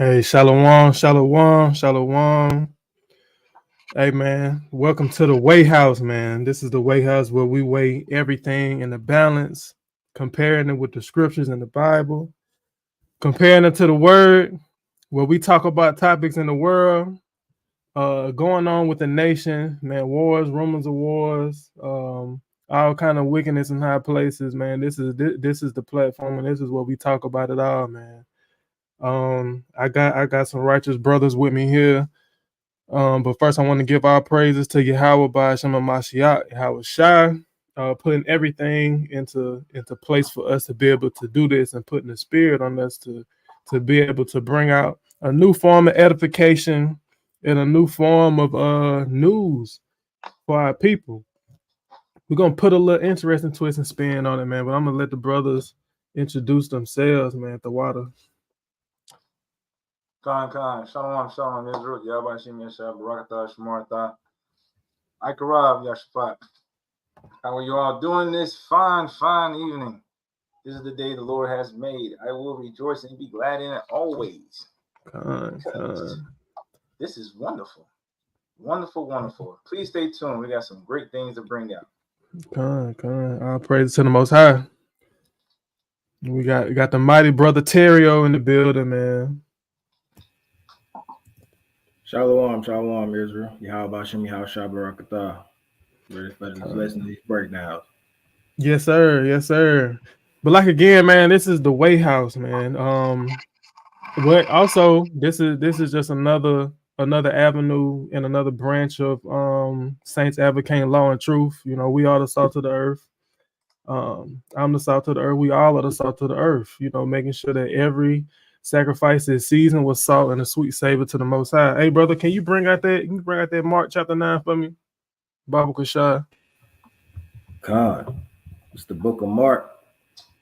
Hey, Shalom, Shalom, Shalom. Hey, man, welcome to the Weigh House, man. This is the Weigh House where we weigh everything in the balance, comparing it with the scriptures in the Bible, comparing it to the Word, where we talk about topics in the world, going on with the nation, man, wars, rumors of wars, all kind of wickedness in high places, man. This is the platform, and this is what we talk about it all, man. I got some righteous brothers with me here. But first, I want to give our praises to Yahweh by Shema Mashiach, Yahweh Shai, putting everything into place for us to be able to do this and putting the spirit on us to be able to bring out a new form of edification and a new form of news for our people. We're gonna put a little interesting twist and spin on it, man. But I'm gonna let the brothers introduce themselves, man. At the water. Khan, Shalom, Shalom, Israel, Yahweh Shem Yeshua, Barakatah, Shmartha, Ikarav, Yashafat. How are you all doing this fine evening? This is the day the Lord has made. I will rejoice and be glad in it always. Khan. This is wonderful. Wonderful. Please stay tuned. We got some great things to bring out. Khan. All praise to the Most High. We got the mighty brother Terrio in the building, man. Shalom, Israel. Yahweh Shem Yahweh Barakatah. Ready for this lesson, these breakdowns. Yes, sir. But like again, man, this is the Way House, man. But also this is just another avenue and another branch of Saints advocating law and truth. You know, we are the salt of the earth. I'm the salt of the earth. We all are the salt of the earth. You know, making sure that every sacrifice is seasoned with salt and a sweet savor to the Most High. Hey, brother, can you bring out that Mark chapter 9 for me, Baba Kashai? Khan. It's the book of Mark,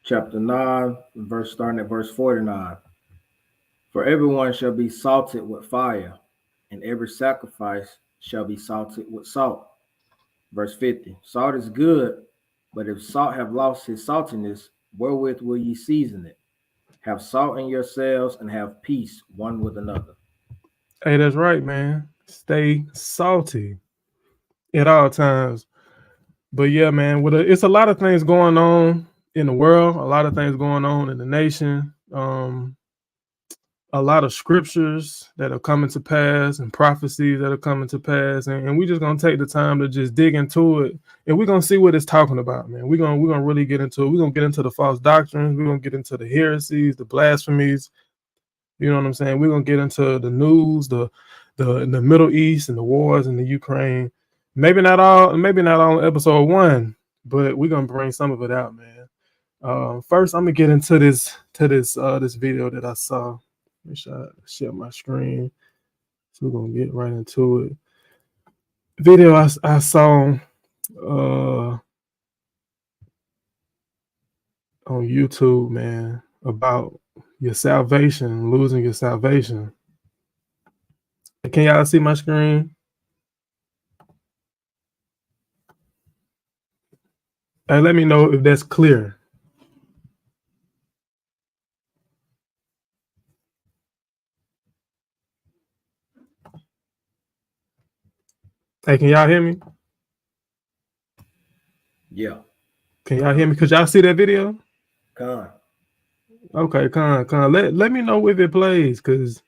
chapter 9, starting at verse 49. For everyone shall be salted with fire, and every sacrifice shall be salted with salt. Verse 50. Salt is good, but if salt have lost his saltiness, wherewith will ye season it? Have salt in yourselves and have peace one with another. Hey, that's right, man. Stay salty at all times. But yeah, man, it's a lot of things going on in the world, a lot of things going on in the nation, a lot of scriptures that are coming to pass and prophecies that are coming to pass, and we're just gonna take the time to just dig into it, and we're gonna see what it's talking about, man. We're gonna really get into it. We're gonna get into the false doctrines. We're gonna get into the heresies, the blasphemies. You know what I'm saying? We're gonna get into the news, the Middle East and the wars in the Ukraine. Maybe not all episode 1, but we're gonna bring some of it out, man. First, I'm gonna get into this video that I saw. Make sure I share my screen. So we're gonna get right into it. Video I saw on YouTube, man, about your salvation, losing your salvation. Can y'all see my screen? Hey, let me know if that's clear. Hey, can y'all hear me? Yeah. Can y'all hear me? Could y'all see that video? Khan. Okay, Con. Let me know if it plays, because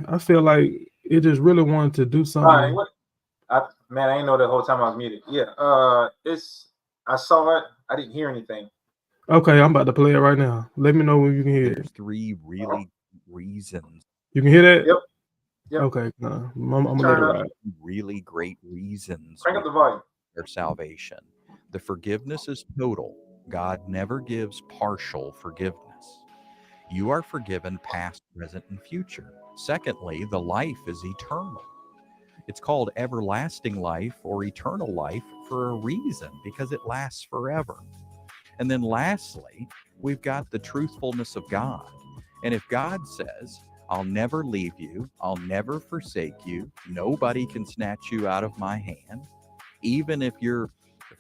I feel like it just really wanted to do something. I didn't know the whole time I was muted. Yeah, I saw it. I didn't hear anything. Okay, I'm about to play it right now. Let me know when you can hear it. 3 really reasons. You can hear that? Yep. Okay, I'm gonna let it ride. Really great reasons. Crank up the volume. Their salvation. The forgiveness is total. God never gives partial forgiveness. You are forgiven past, present, and future. Secondly, the life is eternal. It's called everlasting life or eternal life for a reason, because it lasts forever. And then lastly, we've got the truthfulness of God. And if God says, I'll never leave you, I'll never forsake you, nobody can snatch you out of my hand, even if you're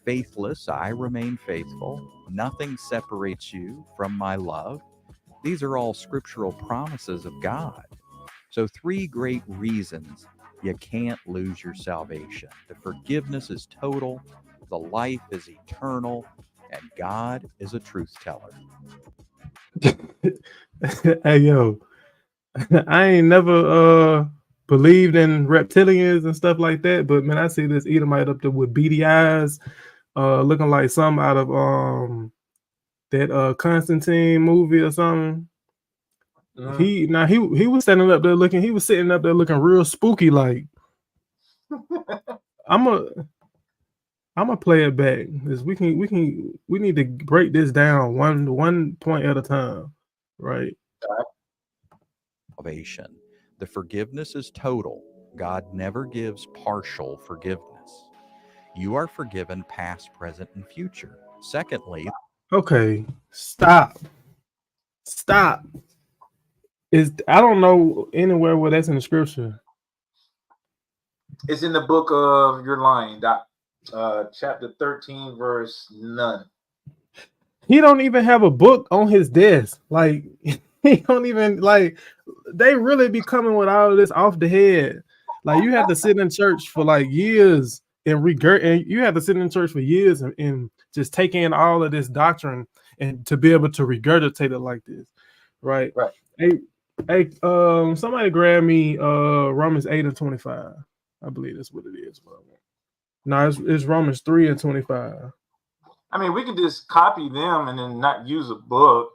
faithless, I remain faithful, nothing separates you from my love, These are all scriptural promises of God. So, three great reasons you can't lose your salvation. The forgiveness is total, the life is eternal, and God is a truth teller. Hey yo, I ain't never believed in reptilians and stuff like that, but man, I see this Edomite up there with beady eyes, looking like some out of that Constantine movie or something. He was standing up there looking, he was sitting up there looking real spooky like. I'm gonna play it back because we need to break this down one point at a time, right? Salvation. The forgiveness is total. God never gives partial forgiveness. You are forgiven past, present, and future. Secondly, Okay, stop. I don't know anywhere where that's in the scripture. It's in the book of You're Lying, chapter 13, verse none. He don't even have a book on his desk. Like he don't even like. They really be coming with all of this off the head. Like you have to sit in church for like years and you have to sit in church for years and just take in all of this doctrine and to be able to regurgitate it like this, right? Right. Hey, somebody grab me Romans 8:25. I believe that's what it is. No, it's Romans 3:25. I mean, we could just copy them and then not use a book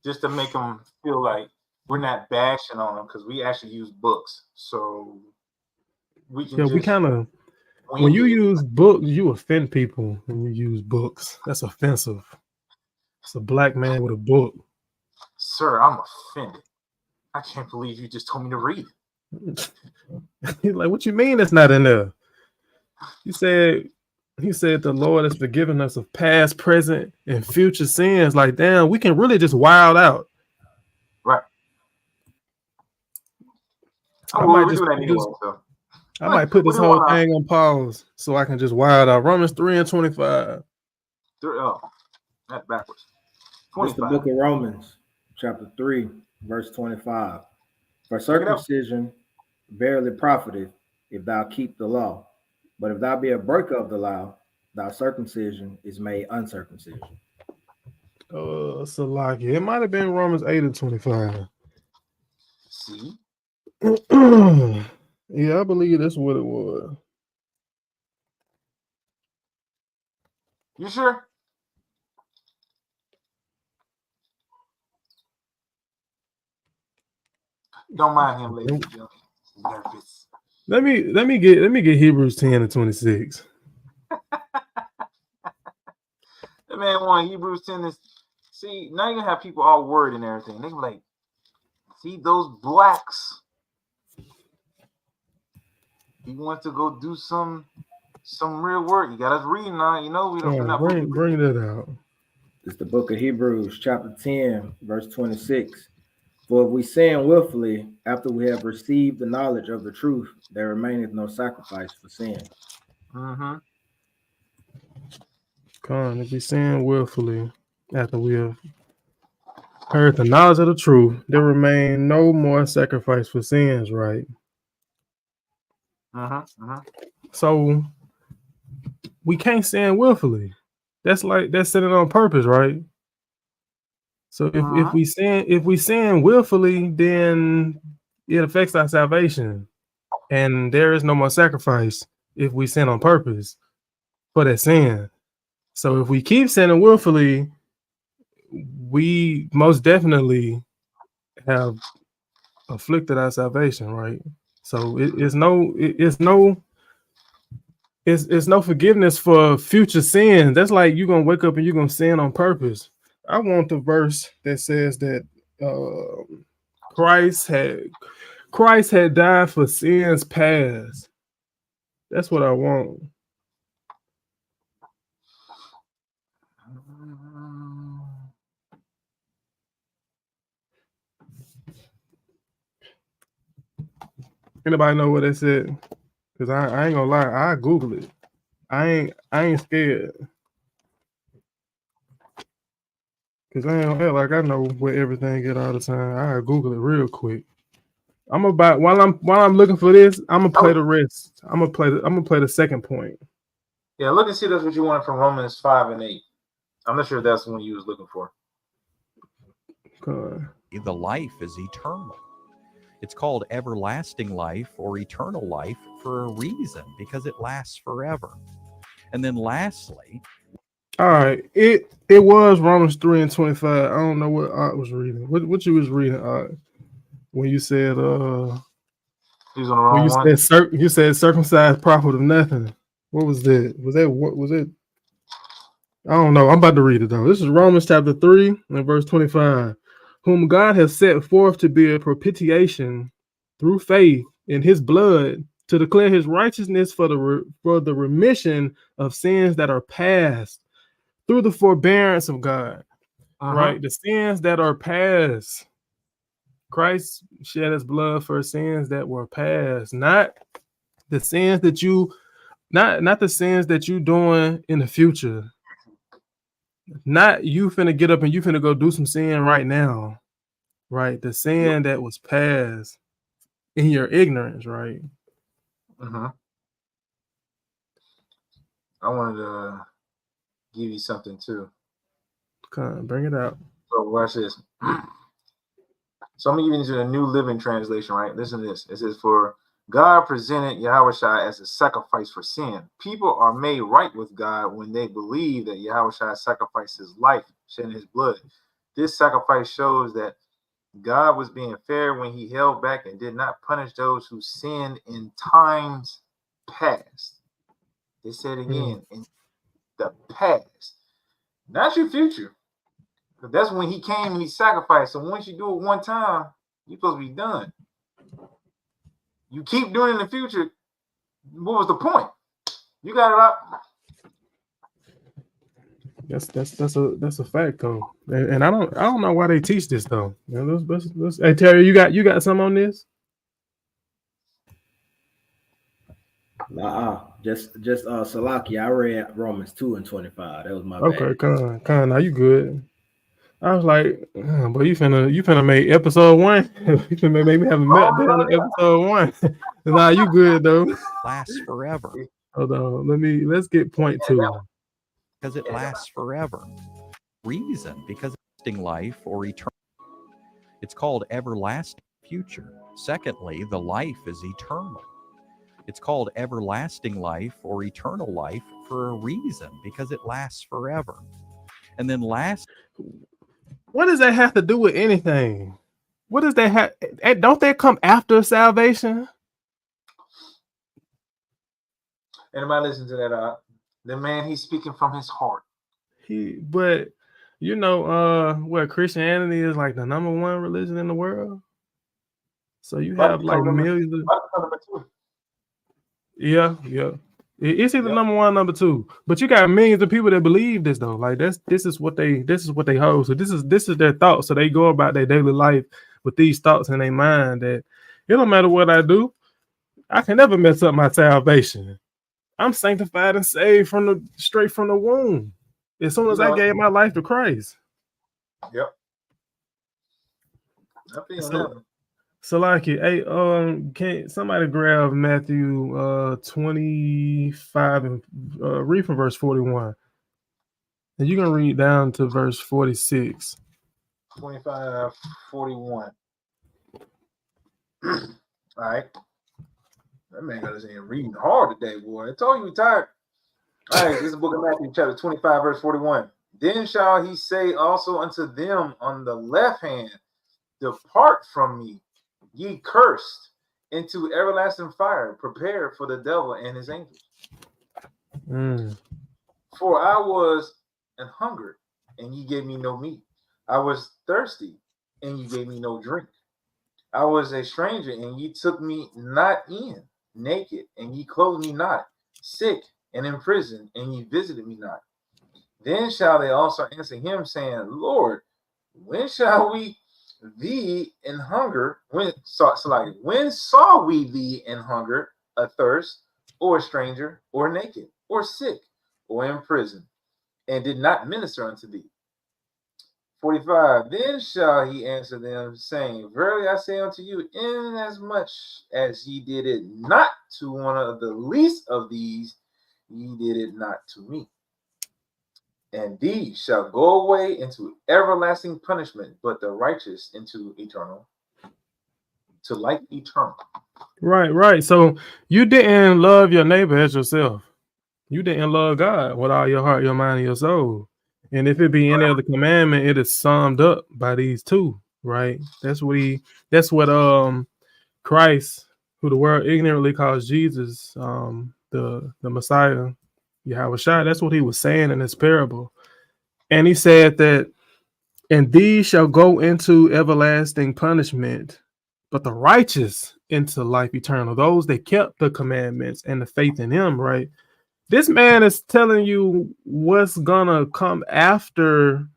just to make them feel like we're not bashing on them because we actually use books. So we can we kind of when you use books, you offend people when you use books. That's offensive. It's a black man with a book. Sir, I'm offended. I can't believe you just told me to read it. He's like, what you mean it's not in there? He said the Lord has forgiven us of past, present, and future sins. Like, damn, we can really just wild out. Right. I might put this whole thing on pause so I can just wild out. Romans 3:25. That's backwards. It's the book of Romans, chapter 3, verse 25. For circumcision verily profiteth if thou keep the law. But if thou be a breaker of the law, thy circumcision is made uncircumcision. Salaki. It might have been Romans 8:25. See? Yeah, I believe that's what it was. You sure? Don't mind him, ladies and gentlemen. Nervous. Let me get Hebrews 10:26. The man want Hebrews 10 is see, now you have people all worried and everything. They be like, see those blacks. He wants to go do some real work. You got us reading now. You know we don't bring that out. It's the book of Hebrews, chapter 10, verse 26. For if we sin willfully after we have received the knowledge of the truth, there remaineth no sacrifice for sin. Mm-hmm. If we sin willfully after we have heard the knowledge of the truth, there remain no more sacrifice for sins, right? So we can't sin willfully. That's sinning on purpose, right? So if we sin willfully, then it affects our salvation, and there is no more sacrifice if we sin on purpose for that sin. So if we keep sinning willfully, we most definitely have afflicted our salvation, right? So it's no forgiveness for future sins. That's like you're gonna wake up and you're gonna sin on purpose. I want the verse that says that Christ had died for sins past. That's what I want. Anybody know what that said? Because I ain't gonna lie, I Google it. I ain't scared. Cause I ain't like I know where everything get all the time. I Google it real quick. I'm about while I'm looking for this, I'm gonna play the rest. I'm gonna play the second point. Yeah, look and see that's what you wanted from Romans 5 and 8. I'm not sure if that's the one you was looking for. The life is eternal. It's called everlasting life or eternal life for a reason, because it lasts forever. And then lastly, all right, it was Romans 3:25. I don't know what Art was reading. What you was reading, Art, when you said He's on the wrong one. You said circumcised prophet of nothing. What was that? What was it? I don't know. I'm about to read it though. This is Romans chapter 3 and verse 25. Whom God has set forth to be a propitiation through faith in his blood to declare his righteousness for the remission of sins that are past through the forbearance of God. Right? The sins that are past. Christ shed his blood for sins that were past, not the sins that you not the sins that you doing in the future. Not you finna get up and you finna go do some sin right now. Right? The sin that was past in your ignorance, right? I wanted to give you something too. Come on, bring it out. So watch this. So I'm gonna give you the New Living Translation, right? Listen to this. It says, "For God presented Yahushua as a sacrifice for sin. People are made right with God when they believe that Yahushua sacrificed his life, shedding his blood. This sacrifice shows that God was being fair when he held back and did not punish those who sinned in times past." They said again, in the past, not your future. Because that's when he came and he sacrificed. So once you do it one time, you're supposed to be done. You keep doing it in the future. What was the point? You got it up. That's a fact though, and I don't know why they teach this though. Let's hey Terry, you got some on this? Just Salaki. I read Romans 2:25. That was my bad. Okay, come on, now you good. I was like, but you finna make episode 1. You finna make me have a meltdown on episode 1. Nah, you good though. Lasts forever. Hold on, let's get point 2. Because it lasts forever. Reason, because it's life or eternal. It's called everlasting future. Secondly, the life is eternal. It's called everlasting life or eternal life for a reason, because it lasts forever. And then last, what does that have to do with anything? What does that have? Don't that come after salvation? Anybody listen to that? The man, he's speaking from his heart. But you know, what Christianity is like the number 1 religion in the world. So you have like millions of. Yeah. It's either number 1, number 2. But you got millions of people that believe this though. Like this is what they hold. So this is their thoughts. So they go about their daily life with these thoughts in their mind that it don't matter what I do, I can never mess up my salvation. I'm sanctified and saved straight from the womb. As soon as I gave my life to Christ. Yep. So like it, hey, can somebody grab Matthew 25 and read from verse 41, and you can read down to verse 46. 25, 41. All right. That man got his hand reading hard today, boy. I told you he tired. All right, this is the book of Matthew, chapter 25, verse 41. Then shall he say also unto them on the left hand, Depart from me, ye cursed, into everlasting fire, prepared for the devil and his angels. For I was an hungered, and ye gave me no meat. I was thirsty, and ye gave me no drink. I was a stranger, and ye took me not in. Naked, and ye clothed me not. Sick, and in prison, and ye visited me not. Then shall they also answer him, saying, Lord, when shall we thee in hunger? When saw we thee in hunger, athirst, or a stranger, or naked, or sick, or in prison, and did not minister unto thee? 45. Then shall he answer them, saying, Verily I say unto you, inasmuch as ye did it not to one of the least of these, ye did it not to me. And these shall go away into everlasting punishment, but the righteous into to life eternal. Right. So you didn't love your neighbor as yourself. You didn't love God with all your heart, your mind, and your soul. And if it be any other commandment, it is summed up by these two, right? That's what Christ, who the world ignorantly calls Jesus, the Messiah, Yahweh Shai, that's what he was saying in this parable. And he said that, and these shall go into everlasting punishment, but the righteous into life eternal. Those that kept the commandments and the faith in him, right? This man is telling you what's gonna come after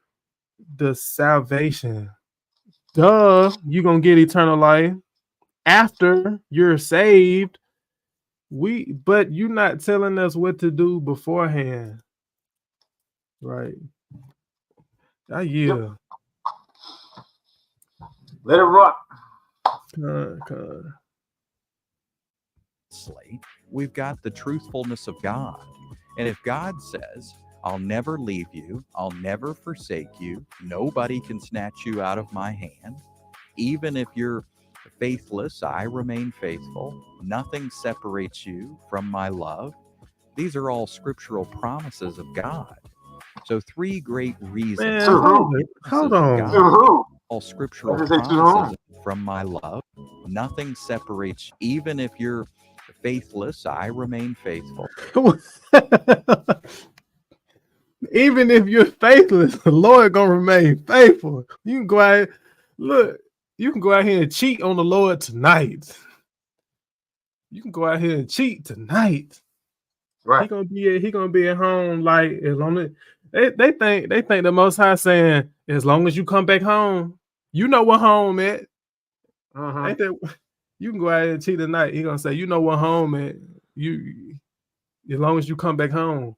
the salvation. Duh, you're gonna get eternal life after you're saved. But you're not telling us what to do beforehand. Right. Yeah. Let it rock. We've got the truthfulness of God. And if God says, I'll never leave you, I'll never forsake you, nobody can snatch you out of my hand, even if you're faithless, I remain faithful, nothing separates you from my love. These are all scriptural promises of God. So three great reasons. Hold on. God, all scriptural promises from my love. Nothing separates, even if you're faithless, I remain faithful. Even if you're faithless, the Lord gonna remain faithful. You can go out, look, you can go out here and cheat on the Lord tonight. You can go out here and cheat tonight. Right. He gonna be at home, like, as long as they think the Most High saying, as long as you come back home, you know what home at. Ain't that, you can go out here and cheat tonight. He gonna say, you know what home at. You, as long as you come back home.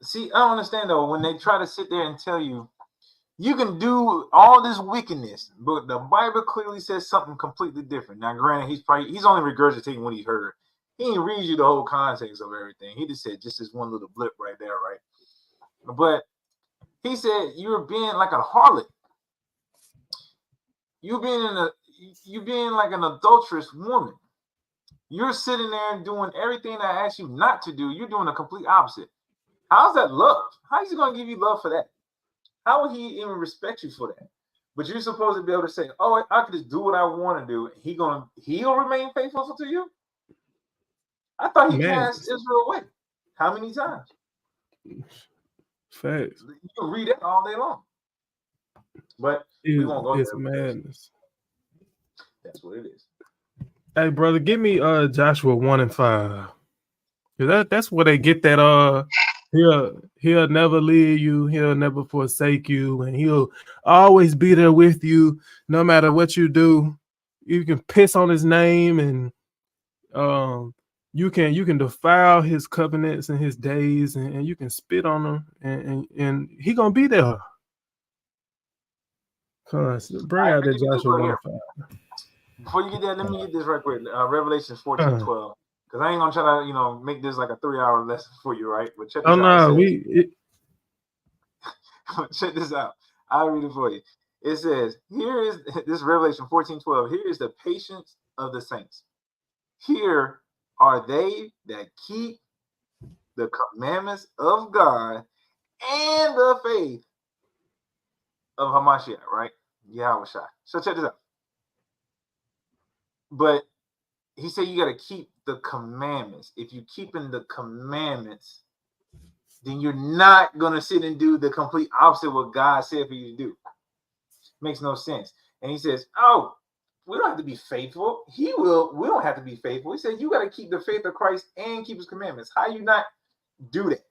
See, I don't understand though, when they try to sit there and tell you, you can do all this wickedness, but the Bible clearly says something completely different. Now, granted, he's only regurgitating what he heard. He didn't read you the whole context of everything. He just said just this one little blip right there, right? But he said you're being like a harlot. You being like an adulterous woman. You're sitting there and doing everything that I asked you not to do. You're doing the complete opposite. How's that love? How is he going to give you love for that? How would he even respect you for that? But you're supposed to be able to say, "Oh, I could just do what I want to do." He'll remain faithful to you. I thought he cast Israel away. How many times? Facts. You can read it all day long. But we won't go there. It's madness. That's what it is. Hey, brother, give me Joshua 1:5. That's where they get that he'll never leave you, he'll never forsake you, and he'll always be there with you no matter what you do. You can piss on his name, and you can defile his covenants and his days, and you can spit on them, and he gonna be there. Bring out that Joshua 1:5. Before you get there, let me get this right quick. Revelation 14:12. Because I ain't gonna try to, make this like a 3-hour lesson for you, right? But check this out. Check this out. I'll read it for you. It says, here is this Revelation 14:12. Here is the patience of the saints. Here are they that keep the commandments of God and the faith of Hamashiach, right? Yahweh Shai. So check this out. But he said you got to keep the commandments. If you're keeping the commandments, then you're not going to sit and do the complete opposite of what God said for you to do. Makes no sense. And he says, oh, we don't have to be faithful. We don't have to be faithful. He said, you got to keep the faith of Christ and keep his commandments. How you not do that?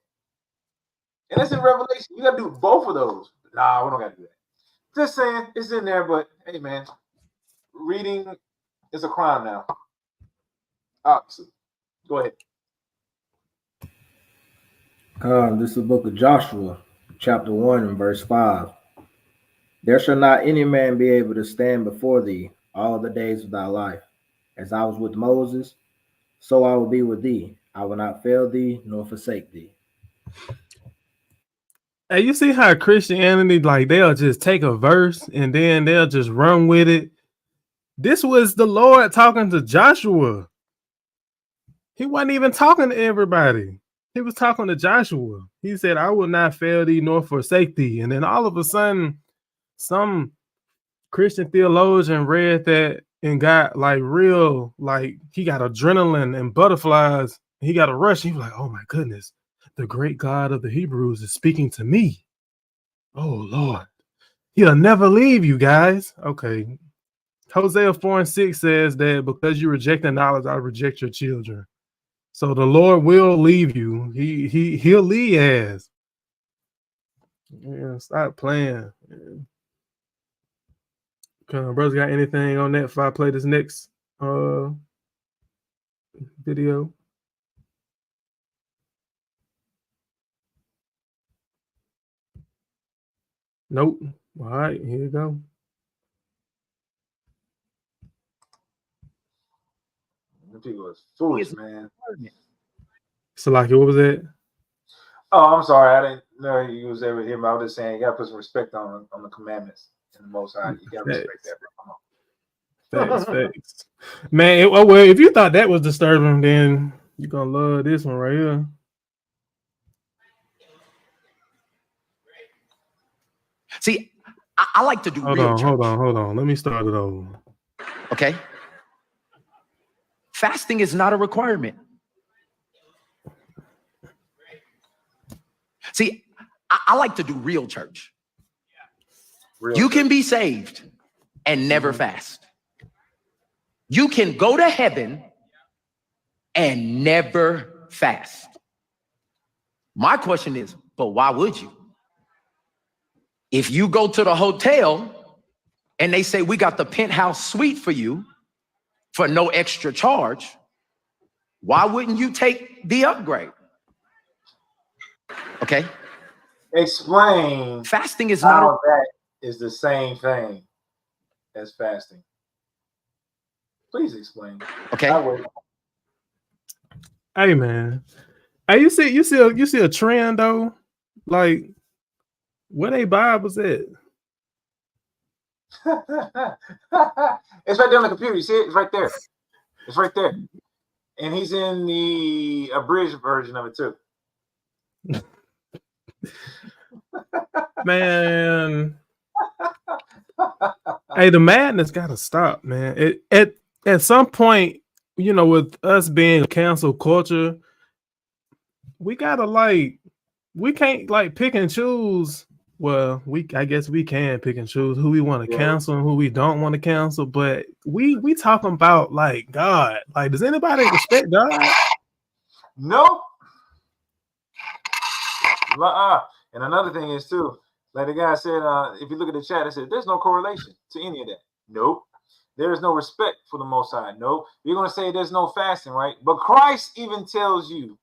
And that's in Revelation. You got to do both of those. Nah, we don't got to do that. Just saying, it's in there, but hey, man, reading is a crime now. Obviously. Go ahead. This is the book of Joshua, chapter 1 and verse 5. There shall not any man be able to stand before thee all the days of thy life. As I was with Moses, so I will be with thee. I will not fail thee nor forsake thee. Hey, you see how Christianity, like, they'll just take a verse and then they'll just run with it. This was the Lord talking to Joshua. He wasn't even talking to everybody. He was talking to Joshua. He said, I will not fail thee nor forsake thee. And then all of a sudden, some Christian theologian read that and got like real, like he got adrenaline and butterflies. He got a rush. He was like, oh my goodness, the great God of the Hebrews is speaking to me. Oh Lord, he'll never leave you guys. Okay. Hosea 4:6 says that because you reject the knowledge, I reject your children. So the Lord will leave you. He'll lead as. Yeah, stop playing. Man. Brothers, got anything on that before I play this next video? Nope. All right, here you go. The people is foolish, man. So, like, what was that? Oh, I'm sorry. I didn't know you was ever here, but I was just saying you gotta put some respect on the commandments and the Most High. You gotta respect that, bro. Come on. Facts. Man, well, if you thought that was disturbing, then you're gonna love this one right here. See, I like to do real church. Hold on. Let me start it over. Okay. Fasting is not a requirement. See, I like to do real church. You can be saved and never fast. You can go to heaven and never fast. My question is, but why would you? If you go to the hotel and they say, we got the penthouse suite for you for no extra charge, why wouldn't you take the upgrade? Okay. Explain. Fasting is how not that is the same thing as fasting. Please explain. Okay. Hey man. Hey, you see a trend though? Like, where they Bibles at? It's right there on the computer. You see it? It's right there. It's right there. And he's in the abridged version of it too. Man. Hey, the madness gotta stop, man. At some point, you know, with us being cancel culture, we gotta we can't like pick and choose. Well, I guess we can pick and choose who we want to cancel and who we don't want to cancel, but we talking about like God. Like, does anybody respect God? Nope. And another thing is too, like the guy said, if you look at the chat, it said there's no correlation to any of that. Nope. There is no respect for the Most High. Nope. You're gonna say there's no fasting, right? But Christ even tells you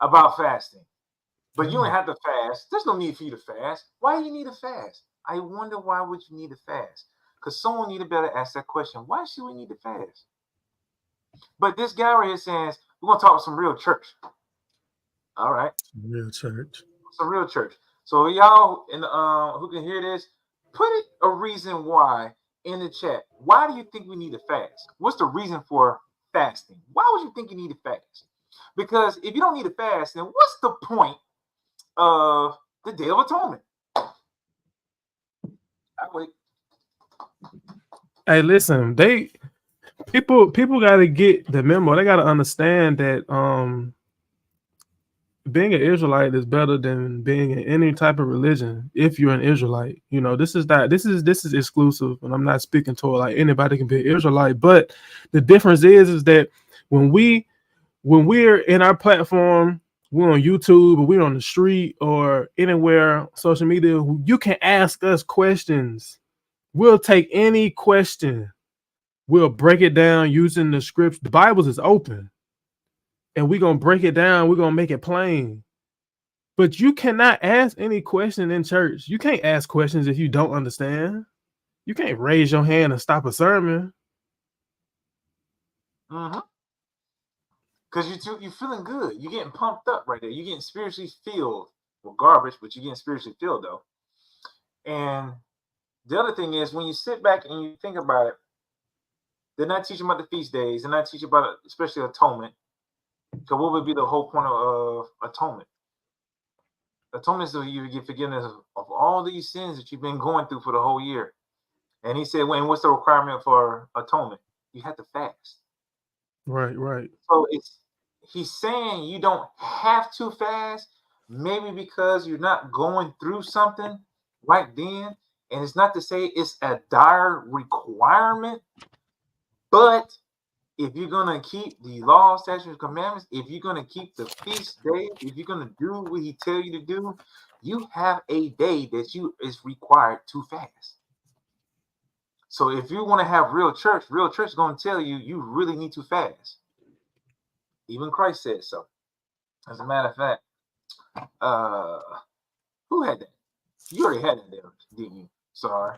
about fasting. But you don't have to fast. There's no need for you to fast. Why do you need to fast? I wonder why would you need to fast? Because someone need to better ask that question. Why should we need to fast? But this guy right here says, we're going to talk about some real church. All right. Real church. Some real church. So y'all who can hear this, put a reason why in the chat. Why do you think we need to fast? What's the reason for fasting? Why would you think you need to fast? Because if you don't need to fast, then what's the point of the Day of Atonement? I wait. Hey, listen, people got to get the memo. They got to understand that being an Israelite is better than being in any type of religion. If you're an Israelite, you know, this is exclusive, and I'm not speaking to like anybody can be an Israelite. But the difference is that when we're in our platform, we're on YouTube or we're on the street or anywhere, social media, you can ask us questions. We'll take any question. We'll break it down using the scripts. The Bible is open. And we're going to break it down. We're going to make it plain. But you cannot ask any question in church. You can't ask questions if you don't understand. You can't raise your hand and stop a sermon. Mm-hmm. Because you're feeling good. You're getting pumped up right there. You're getting spiritually filled. Well, garbage, but you're getting spiritually filled though. And the other thing is, when you sit back and you think about it, they're not teaching about the feast days. They're not teaching about, especially atonement. So what would be the whole point of atonement? Atonement is so you get forgiveness of all these sins that you've been going through for the whole year. And he said, "When what's the requirement for atonement? You have to fast." Right. So he's saying you don't have to fast, maybe because you're not going through something right then. And it's not to say it's a dire requirement, but if you're gonna keep the law, statutes, and commandments, if you're gonna keep the feast days, if you're gonna do what he tell you to do, you have a day that is required to fast. So if you want to have real church is gonna tell you you really need to fast. Even Christ said so. As a matter of fact, who had that? You already had it there, didn't you? Sorry,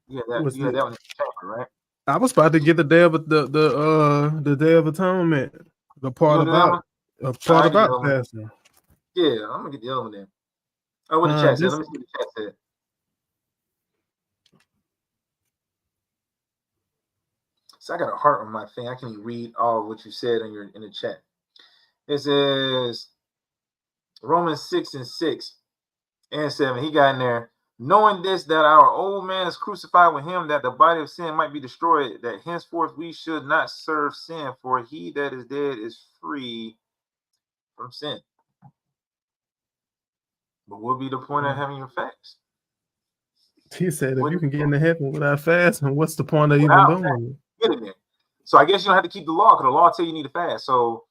you had that one in the chapter, right? I was about to get the day of the Day of Atonement, the part about fasting. Yeah, I'm gonna get the other one then. Oh, what the chat said. Let me see what the chat said. So I got a heart on my thing. I can read all of what you said in the chat. It says Romans 6:6 and 7. He got in there. Knowing this, that our old man is crucified with him, that the body of sin might be destroyed, that henceforth we should not serve sin, for he that is dead is free from sin. But what would be the point of having your fast? He said, if you can get into heaven without fasting, what's the point of even doing it? Get in there. So I guess you don't have to keep the law, because the law tell you need to fast. So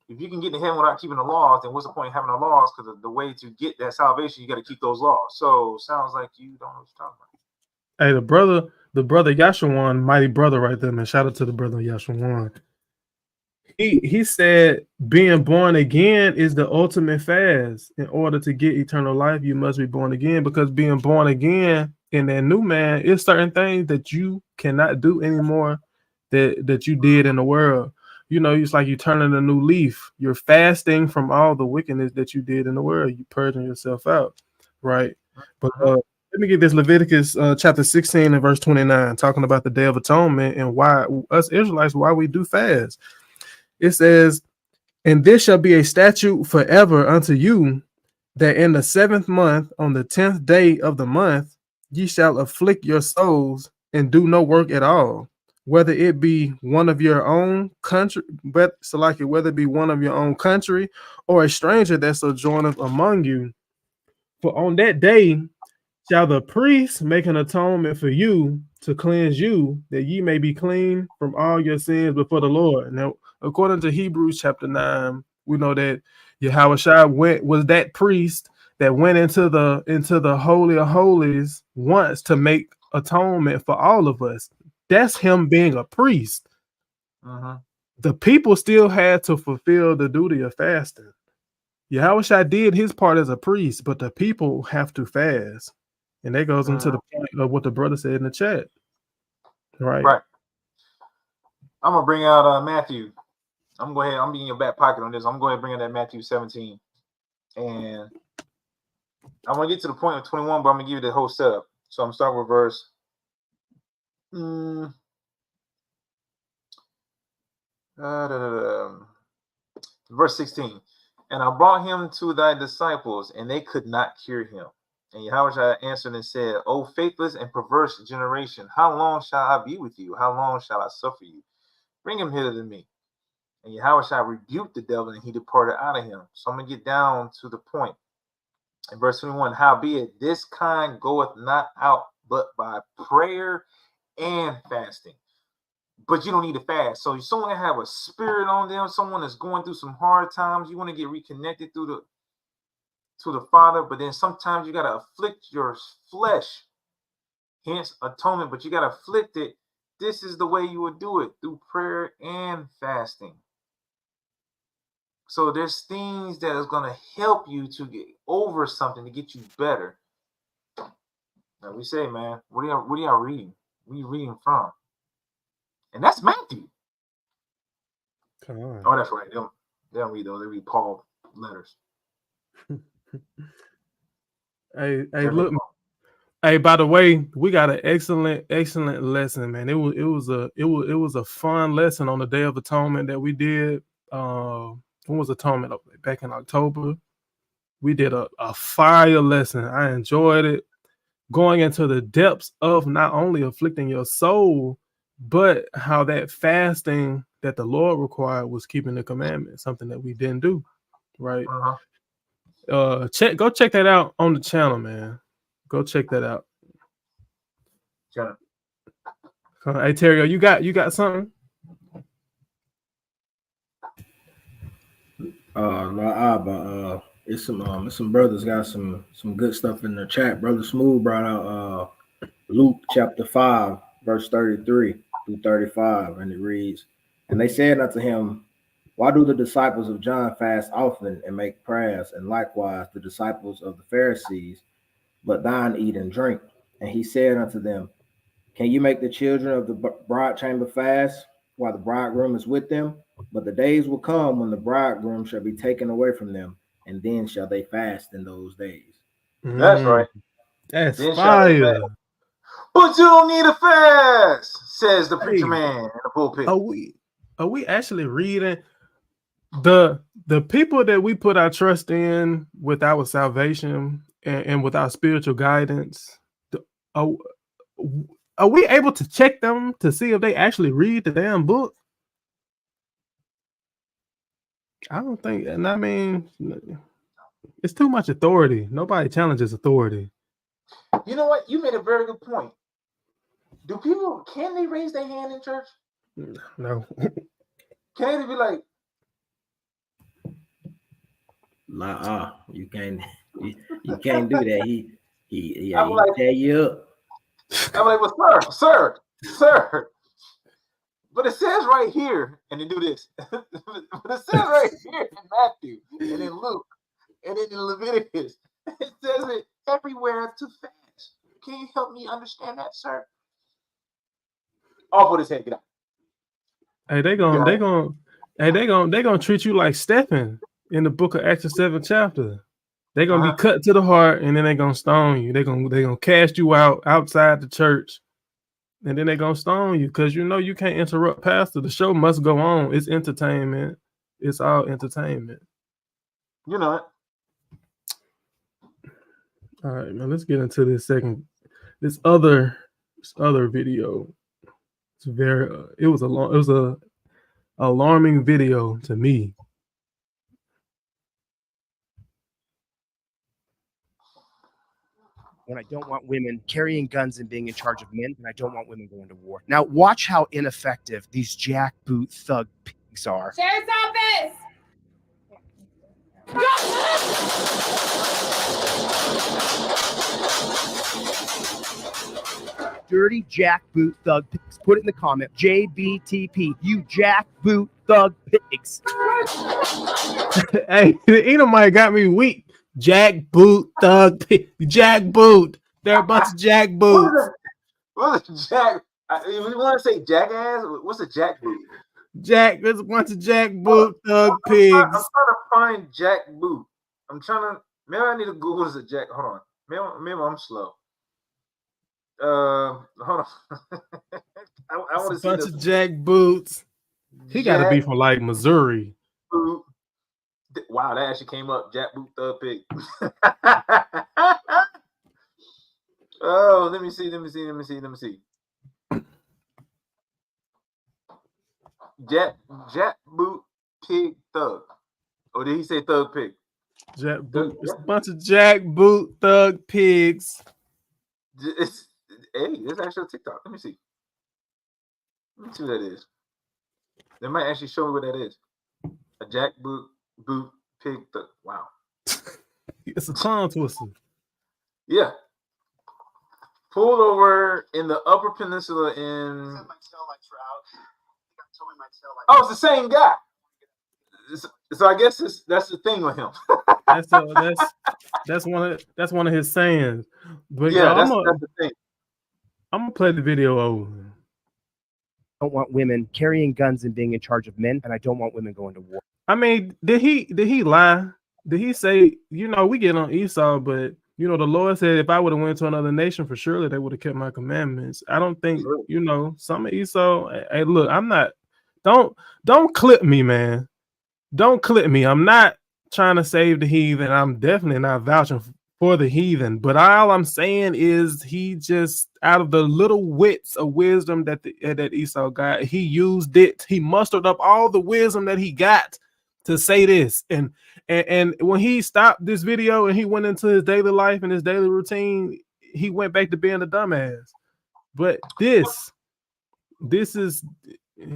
if you can get into heaven without keeping the laws, then what's the point of having the laws? Because the way to get that salvation, you got to keep those laws. So sounds like you don't know what you're talking about. Hey, the brother Yashawan, mighty brother right there, man. Shout out to the brother Yashawan. He said being born again is the ultimate fast. In order to get eternal life, you must be born again, because being born again in that new man is certain things that you cannot do anymore that you did in the world. You know, it's like you turning a new leaf. You're fasting from all the wickedness that you did in the world. You purging yourself out, right? But let me get this Leviticus chapter 16 and verse 29, talking about the Day of Atonement and why us Israelites, why we do fast. It says, "And this shall be a statute forever unto you, that in the 7th month, on the 10th day of the month, ye shall afflict your souls and do no work at all, whether it be one of your own country, whether it be one of your own country, or a stranger that sojourneth among you. For on that day shall the priest make an atonement for you to cleanse you, that ye may be clean from all your sins before the Lord." Now, according to Hebrews chapter 9, we know that Yahushua was that priest that went into the Holy of Holies once to make atonement for all of us. That's him being a priest. The people still had to fulfill the duty of fasting. Yahushua did his part as a priest, but the people have to fast. And that goes into the point of what the brother said in the chat. Right. I'm going to bring out Matthew. I'm going to go ahead. I'm being in your back pocket on this. I'm going to bring out that Matthew 17. And I'm going to get to the point of 21, but I'm going to give you the whole setup. So I'm going to start with verse 16. "And I brought him to thy disciples, and they could not cure him. And Yahweh answered and said, O faithless and perverse generation, how long shall I be with you? How long shall I suffer you? Bring him hither to me." And Yahweh rebuked the devil, and he departed out of him. So I'm going to get down to the point. In verse 21, "Howbeit this kind goeth not out but by prayer and fasting." But you don't need to fast. So someone that have a spirit on them, someone that's going through some hard times, you want to get reconnected to the Father, but then sometimes you got to afflict your flesh, hence atonement, but you got to afflict it. This is the way you would do it, through prayer and fasting. So there's things that is going to help you to over something to get you better. Now we say, man, what are y'all reading? Where are you reading from? And that's Matthew. Come on. Oh, that's right. They don't read those. They read Paul letters. Hey, look. Hey, by the way, we got an excellent lesson, man. It was a fun lesson on the Day of Atonement that we did. When was Atonement? Back in October. We did a fire lesson. I enjoyed it. Going into the depths of not only afflicting your soul, but how that fasting that the Lord required was keeping the commandments, something that we didn't do, right? Go check that out on the channel, man. Go check that out. Sure. Hey Terry, you got something? But it's some brothers got some good stuff in the chat. Brother Smooth brought out Luke chapter 5, verse 33 through 35, and it reads, "And they said unto him, Why do the disciples of John fast often and make prayers, and likewise the disciples of the Pharisees, but thine eat and drink? And he said unto them, Can you make the children of the bride chamber fast while the bridegroom is with them? But the days will come when the bridegroom shall be taken away from them, and then shall they fast in those days." That's right. That's Then fire. But you don't need a fast, says the preacher man in the pulpit. Are we actually reading the people that we put our trust in with our salvation and with our spiritual guidance? Are we able to check them to see if they actually read the damn book? I don't think, and I mean, it's too much authority. Nobody challenges authority. You know what? You made a very good point. Can they raise their hand in church? No. Can they be like, You can't do that. He like, tear you up. I'm like, well, sir. But it says right here, and then do this. But it says right here in Matthew, and in Luke, and in Leviticus, it says it everywhere to fast. Can you help me understand that, sir? Off with his head, get out. Hey, they gonna treat you like Stephen in the book of Acts, the 7th chapter. They're gonna be cut to the heart, and then they're gonna stone you. They're gonna cast you outside the church. And then they're gonna stone you because you can't interrupt pastor. The show must go on. It's entertainment. It's all entertainment. You know it. All right, man. Let's get into this other video. It was a alarming video to me. When I don't want women carrying guns and being in charge of men, and I don't want women going to war. Now, watch how ineffective these jackboot thug pigs are. Sheriff's office! Dirty jackboot thug pigs. Put it in the comment. JBTP. You jackboot thug pigs. Hey, the Edomite got me weak. Jackboot thug pig. Jackboot. They're a bunch of jackboots. What's a jack? If you want to say jackass, what's a jackboot? There's a bunch of jackboot thug pigs. I'm trying to find jackboot. Maybe I need to Google as a jack. Hold on. Maybe I'm slow. Hold on. I want to see a bunch of jackboots. He got to be from like Missouri. Boot. Wow, that actually came up. Jackboot thug pig. Oh, let me see. Jackboot pig thug. Or did he say thug pig? Jackboot. It's a bunch of jackboot thug pigs. Hey, this actually a TikTok. Let me see what that is. They might actually show me what that is. A jackboot pig thug. Wow. It's a tongue twister. Yeah. Pulled over in the Upper Peninsula in. Oh, it's the same guy. So I guess that's the thing with him. That's one of his sayings. But Yeah, y'all, that's the thing. I'm gonna play the video over. I don't want women carrying guns and being in charge of men, and I don't want women going to war. I mean, did he lie? Did he say, we get on Esau, but the Lord said if I would have went to another nation, for surely they would have kept my commandments. I don't think, some of Esau. Hey, look, I'm not. Don't clip me, man. Don't clip me. I'm not trying to save the heathen. I'm definitely not vouching for the heathen. But all I'm saying is he just, out of the little wits of wisdom that Esau got, he used it. He mustered up all the wisdom that he got to say this. And when he stopped this video and he went into his daily life and his daily routine, he went back to being a dumbass. But this is,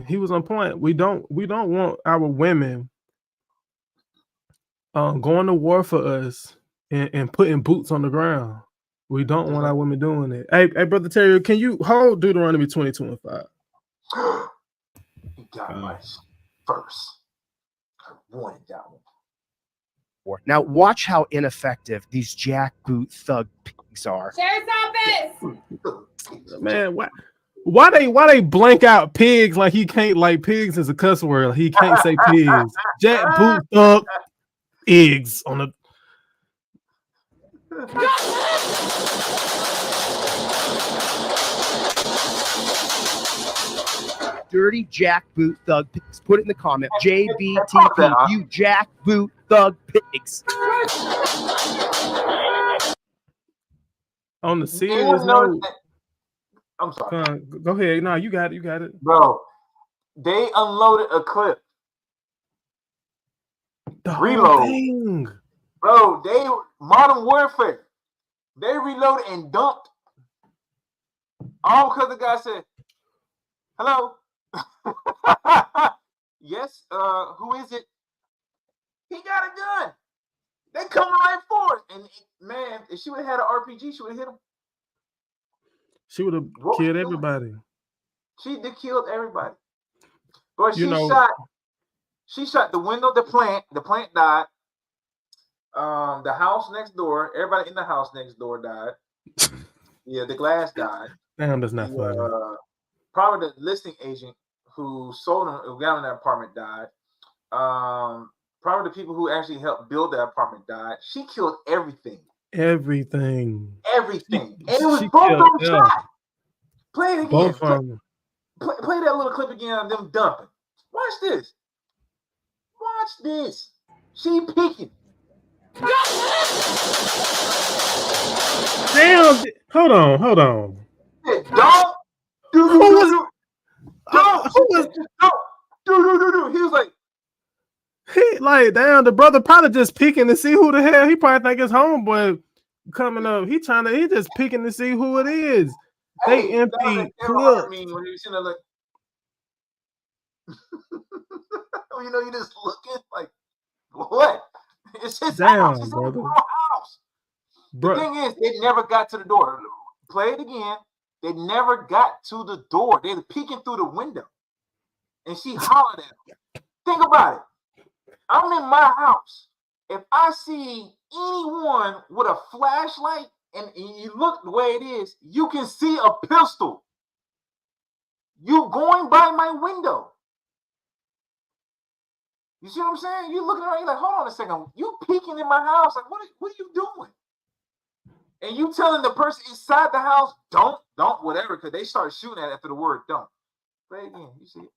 he was on point. We don't want our women going to war for us and putting boots on the ground. We don't want our women doing it. Hey, Brother Terry, can you hold Deuteronomy 22:5? He got my first. I wanted that one. Now watch how ineffective these jackboot thug pigs are. Sheriff's office. Man, why they blank out pigs like he can't, like pigs is a cuss word. He can't say pigs. Jackboot thug pigs on the. Dirty jackboot thug pigs. Put it in the comment. JBTP. You jackboot thug pigs. On the serious note, I'm sorry. Go ahead. No, you got it. Bro, they unloaded a clip. Reload. Bro, they Modern Warfare. They reloaded and dumped. All because the guy said, hello. Yes, who is it? He got a gun. They coming right for it. And man, if she would have had an RPG, she would have hit him. She would have killed everybody. She killed everybody. But she shot the window, the plant died. The house next door, everybody in the house next door died. Yeah, the glass died. Damn, that's not funny. Probably the listing agent who sold them, who got in that apartment died. Probably the people who actually helped build that apartment died. She killed everything. Everything. And it was both of them shot. Play it again. Both of them. Play that little clip again of them dumping. Watch this. She peeking. Damn. Hold on. Don't do. He was like, damn, the brother probably just peeking to see who the hell. He probably think it's homeboy coming up. He just peeking to see who it is. They empty clip. When you seen her like, you just looking like, what? It's his house. It's brother. House. The thing is, it never got to the door. Play it again. They never got to the door. They were peeking through the window. And she hollered at him. Think about it. I'm in my house. If I see anyone with a flashlight and you look the way it is, you can see a pistol. You going by my window. You see what I'm saying? You looking around, you're like, hold on a second. You peeking in my house. Like, what are you doing? And you telling the person inside the house, don't, whatever, because they start shooting at it after the word don't. Play again. You see it?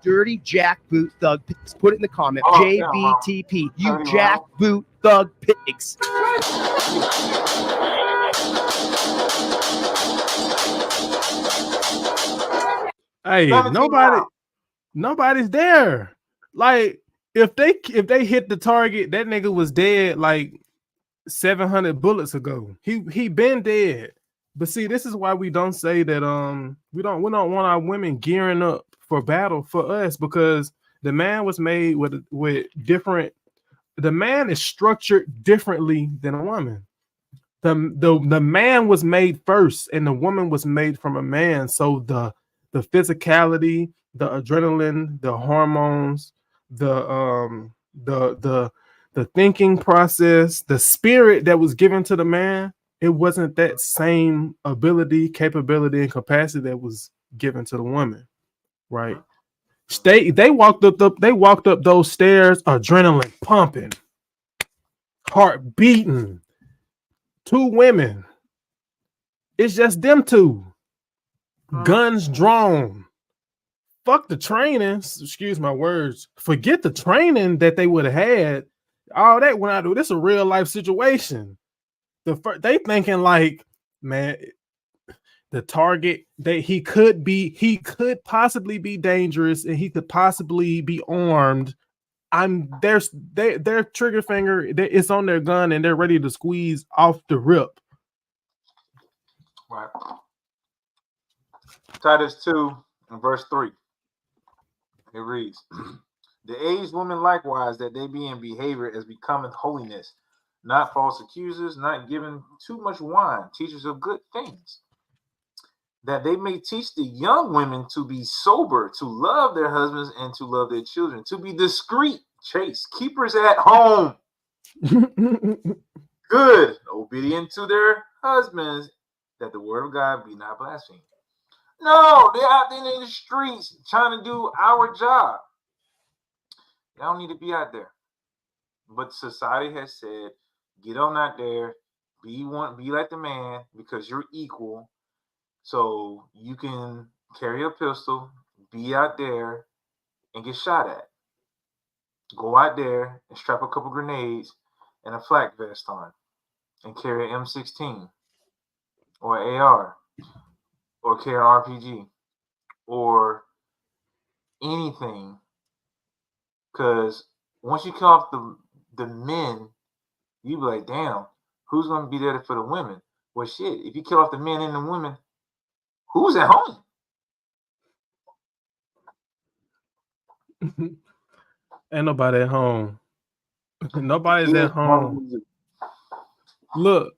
Dirty jackboot thug pigs. Put it in the comment. JBTP. You jackboot thug pigs. Hey, nobody's there. Like, if they hit the target, that nigga was dead like 700 bullets ago. He been dead. But see, this is why we don't say that we don't want our women gearing up for battle for us, because the man was made with different. The man is structured differently than a woman. the man was made first, and the woman was made from a man. So the physicality, the adrenaline, the hormones, the thinking process, the spirit that was given to the man, it wasn't that same ability, capability, and capacity that was given to the woman, right? They walked up those stairs, adrenaline pumping, heart beating. Two women. It's just them two. Guns drawn. Fuck the training. Excuse my words. Forget the training that they would have had. All that when I do this, a real life situation. They thinking like, man, the target that he could possibly be dangerous, and he could possibly be armed. Their trigger finger, it's on their gun, and they're ready to squeeze off the rip. Right. Titus 2 and verse 3. It reads, the aged women likewise, that they be in behavior as becometh holiness, not false accusers, not given too much wine, teachers of good things, that they may teach the young women to be sober, to love their husbands, and to love their children, to be discreet, chaste, keepers at home, good, obedient to their husbands, that the word of God be not blasphemed. No, they're out there in the streets trying to do our job. They don't need to be out there. But society has said, get on out there, be like the man, because you're equal. So you can carry a pistol, be out there, and get shot at. Go out there and strap a couple grenades and a flak vest on, and carry an M16 or AR or carry an RPG or anything. Because once you kill off the men, you be like, damn, who's going to be there for the women? Well, shit, if you kill off the men and the women, who's at home? Ain't nobody at home. Nobody's at home. Look,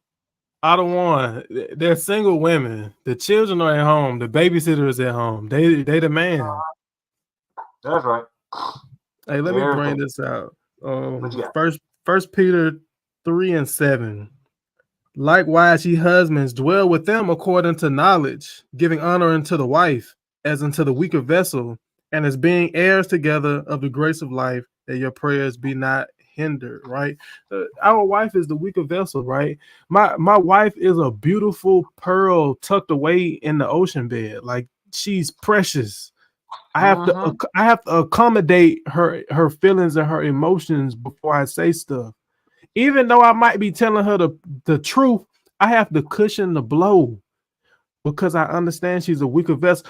out of one, they're single women. The children are at home. The babysitter is at home. They the man. That's right. Hey, let me bring this out. First Peter 3:7. Likewise, ye husbands, dwell with them according to knowledge, giving honor unto the wife, as unto the weaker vessel, and as being heirs together of the grace of life, that your prayers be not hindered. Right? Our wife is the weaker vessel. Right? My wife is a beautiful pearl tucked away in the ocean bed. Like, she's precious. I have to accommodate her feelings and her emotions before I say stuff. Even though I might be telling her the truth, I have to cushion the blow because I understand she's a weaker vessel.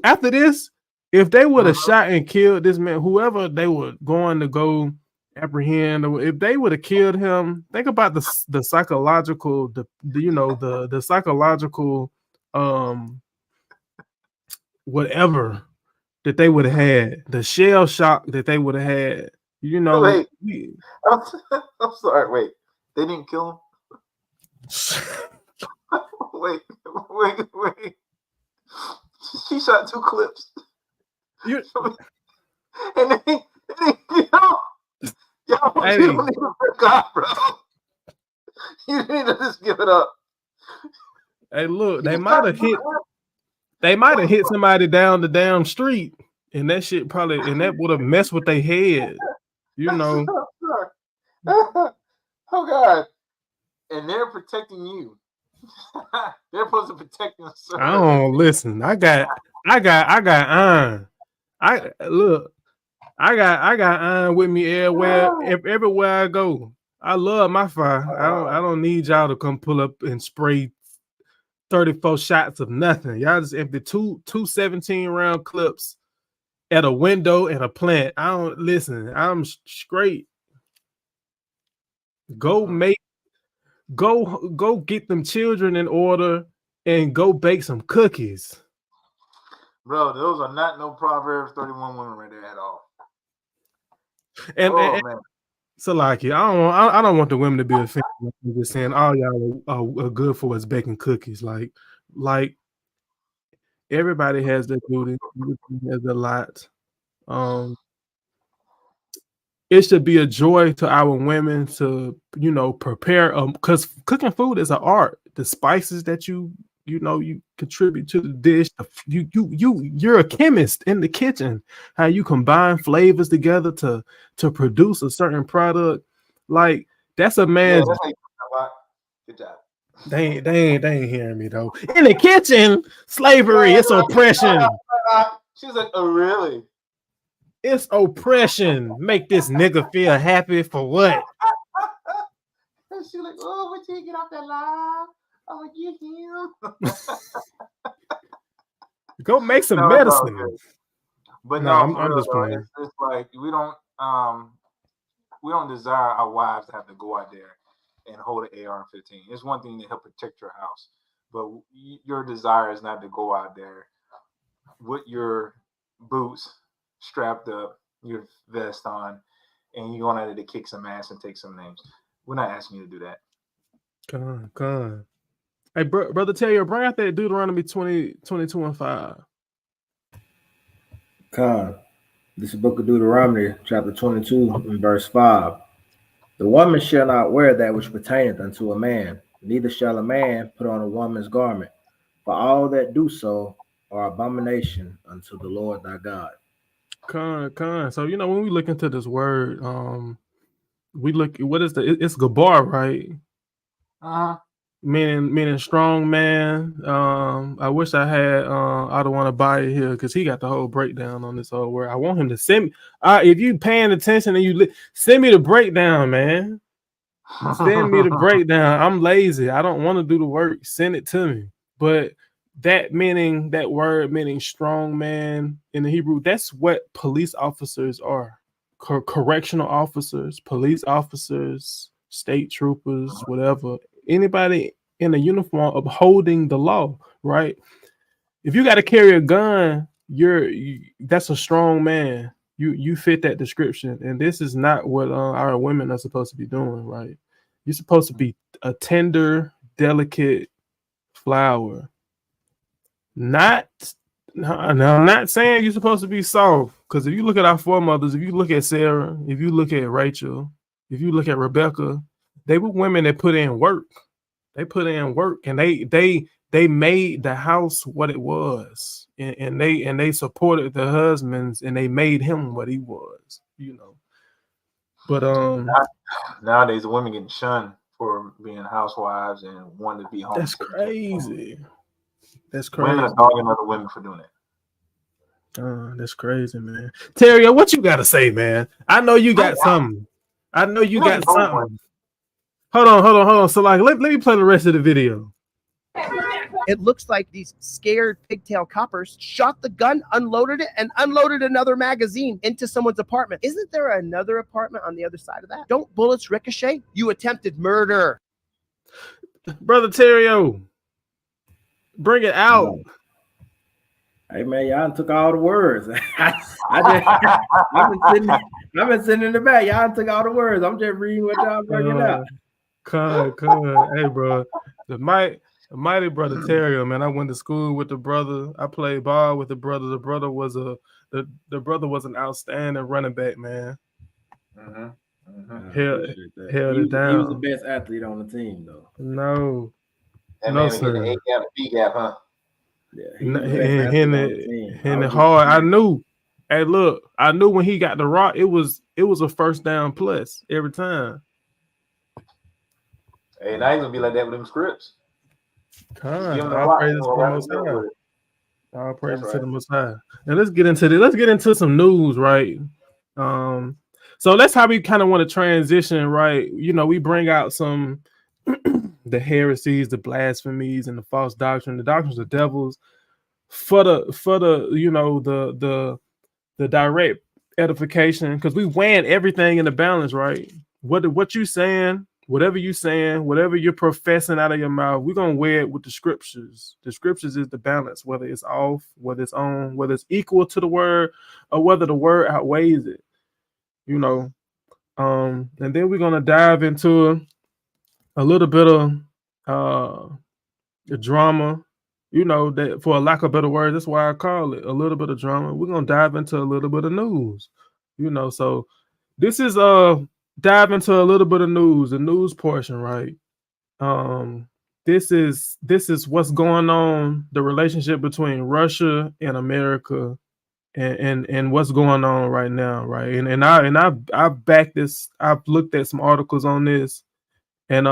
After this, if they would have shot and killed this man, whoever they were going to go apprehend, or if they would have killed him, think about the psychological, the psychological whatever that they would have had, the shell shock that they would have had. Wait, I'm sorry. Wait, they didn't kill him. wait. She shot 2 clips. And they y'all Hey. You don't need to break up, bro. You need to just give it up. Hey, look, they might have hit somebody down the damn street, and that shit that would have messed with their head. Oh God. And they're protecting you. They're supposed to protect themselves. I don't listen. I got iron. I got iron with me everywhere I go. I love my fire. I don't need y'all to come pull up and spray 34 shots of nothing. Y'all just empty two 17-round clips at a window and a plant. I don't listen. I'm straight. Go get them children in order and go bake some cookies. Bro, those are not no Proverbs 31 women right there at all. And So like, I don't want the women to be offended. I'm just saying, all y'all are good for us baking cookies. Like everybody has their duty. Everybody has a lot. It should be a joy to our women to, prepare. Because cooking food is an art. The spices that you contribute to the dish. You're a chemist in the kitchen. How you combine flavors together to produce a certain product. Like that's a Yeah, man's. that's how you talk about. Good job. They ain't hearing me though. In the kitchen, slavery. It's oppression. She was like, oh really? It's oppression. Make this nigga feel happy for what? And she like, oh, wait till you get off that line. I'm gonna get him. Go make some No, it's all medicine. good. But No, no, for I'm real, just though, playing. it's like we don't desire our wives to have to go out there and hold an AR-15. It's one thing to help protect your house, but your desire is not to go out there with your boots strapped up, your vest on, and you're going out there to kick some ass and take some names. We're not asking you to do that. Come on. Hey, brother Terry, bring out that Deuteronomy 22 and 5. Con. This is the book of Deuteronomy, chapter 22, and verse 5. The woman shall not wear that which pertaineth unto a man, neither shall a man put on a woman's garment, for all that do so are abomination unto the Lord thy God. Con. So when we look into this word, we look. What is it's gabar, right? Meaning strong man. I wish I had. I don't want to buy it here because he got the whole breakdown on this whole word. I want him to send me. If you paying attention and you send me the breakdown, man. Send me the breakdown. I'm lazy. I don't want to do the work. Send it to me. But that word meaning strong man in the Hebrew, that's what police officers are. Correctional officers, police officers, state troopers, whatever. Anybody in a uniform upholding the law, right? If you got to carry a gun, that's a strong man. You fit that description, and this is not what our women are supposed to be doing, right? You're supposed to be a tender, delicate flower. I'm not saying you're supposed to be soft, because if you look at our foremothers, if you look at Sarah, if you look at Rachel, if you look at Rebecca, they were women that put in work. They put in work, and they made the house what it was, and they supported the husbands, and they made him what he was, But nowadays, the women getting shunned for being housewives and wanting to be home. That's crazy. That's Women crazy. are dogging other women for doing it. That's crazy, man. Terry, what you got to say, man? I know you got something. I know you got something. Hold on. So, let me play the rest of the video. It looks like these scared pigtail coppers shot the gun, unloaded it, and unloaded another magazine into someone's apartment. Isn't there another apartment on the other side of that? Don't bullets ricochet? You attempted murder. Brother Terrio, bring it out. Hey man, y'all took all the words. I've been sitting in the back. Y'all took all the words. I'm just reading what y'all bringing out. Come. Hey, bro. The mighty brother Terrio, man. I went to school with the brother. I played ball with the brother. The brother was an outstanding running back, man. Held it down. He was the best athlete on the team, though. No. That man was getting the A gap, B gap, huh? Yeah, hitting hard. I knew. Hey, look, I knew when he got the rock, it was a first down plus every time. Hey, now he's gonna be like that with them scripts. All praises to the Most High. All praises to the Most High. And let's get into some news, right? So that's how we kind of want to transition, right? We bring out some the heresies, the blasphemies, and the false doctrine, the doctrines of devils for the the direct edification, because we weighing everything in the balance, right? What you saying, whatever you're professing out of your mouth, we're gonna weigh it with the scriptures. The scriptures is the balance, whether it's off, whether it's on, whether it's equal to the word, or whether the word outweighs it. And then we're gonna dive into a little bit of the drama. You know, that for a lack of better words, that's why I call it a little bit of drama. We're gonna dive into a little bit of news. You know, so this is dive into a little bit of news, the news portion, right? Um, this is what's going on, the relationship between Russia and America, and what's going on right now, right? I've backed this. I've looked at some articles on this, and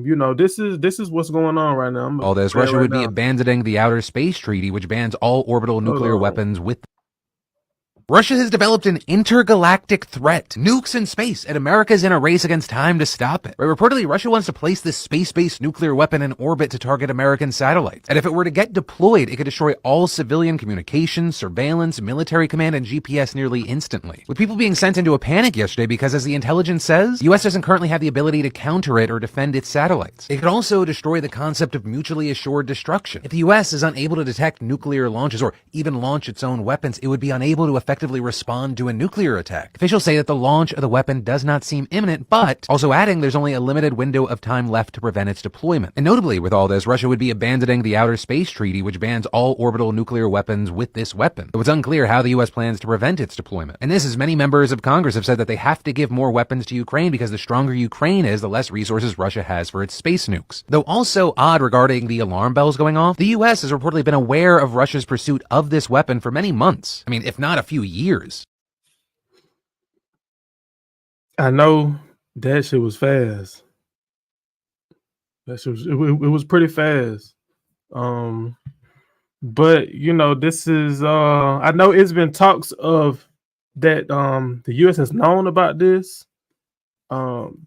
you know, this is what's going on right now. I'm gonna All this, play it Russia right would be now. abandoning the Outer Space Treaty, which bans all orbital nuclear on. weapons with. Russia has developed an intergalactic threat, nukes in space, and America's in a race against time to stop it. Right, reportedly, Russia wants to place this space-based nuclear weapon in orbit to target American satellites. And if it were to get deployed, it could destroy all civilian communications, surveillance, military command, and GPS nearly instantly. With people being sent into a panic yesterday because, as the intelligence says, the US doesn't currently have the ability to counter it or defend its satellites. It could also destroy the concept of mutually assured destruction. If the US is unable to detect nuclear launches or even launch its own weapons, it would be unable to effectively respond to a nuclear attack. Officials say that the launch of the weapon does not seem imminent, but also adding there's only a limited window of time left to prevent its deployment. And notably, with all this, Russia would be abandoning the Outer Space Treaty, which bans all orbital nuclear weapons with this weapon. Though it's unclear how the US plans to prevent its deployment. And this is many members of Congress have said that they have to give more weapons to Ukraine because the stronger Ukraine is, the less resources Russia has for its space nukes. Though also odd regarding the alarm bells going off, the US has reportedly been aware of Russia's pursuit of this weapon for many months. I mean, if not a few years. I know that shit was fast. That shit was pretty fast. But you know, this is I know it's been talks of that the US has known about this. And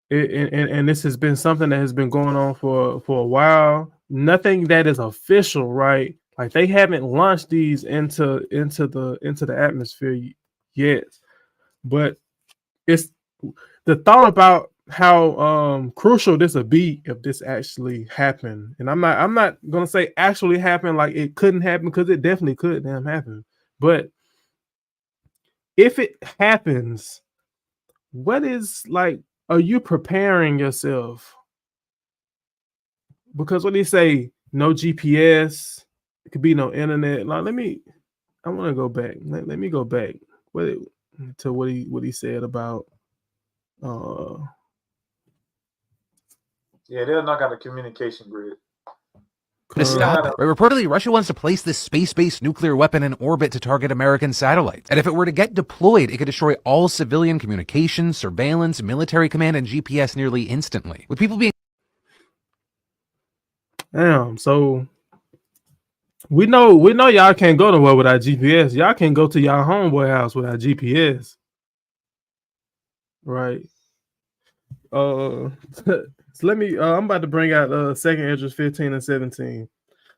this has been something that has been going on for a while. Nothing that is official, right? Like they haven't launched these into the atmosphere yet. But it's the thought about how crucial this would be if this actually happened. And I'm not gonna say actually happen, like it couldn't happen, because it definitely could damn happen. But if it happens, what is, like, are you preparing yourself? Because what do you say? No GPS, it could be no internet. Like, I want to go back. Let me go back to what he said about Yeah, they'll knock out the communication grid. To stop it. Right, reportedly, Russia wants to place this space-based nuclear weapon in orbit to target American satellites. And if it were to get deployed, it could destroy all civilian communications, surveillance, military command, and GPS nearly instantly. With people being... Damn, so we know y'all can't go nowhere without GPS. Y'all can't go to y'all homeboy house without GPS. Right. So let me I'm about to bring out 2nd Esdras 15 and 17.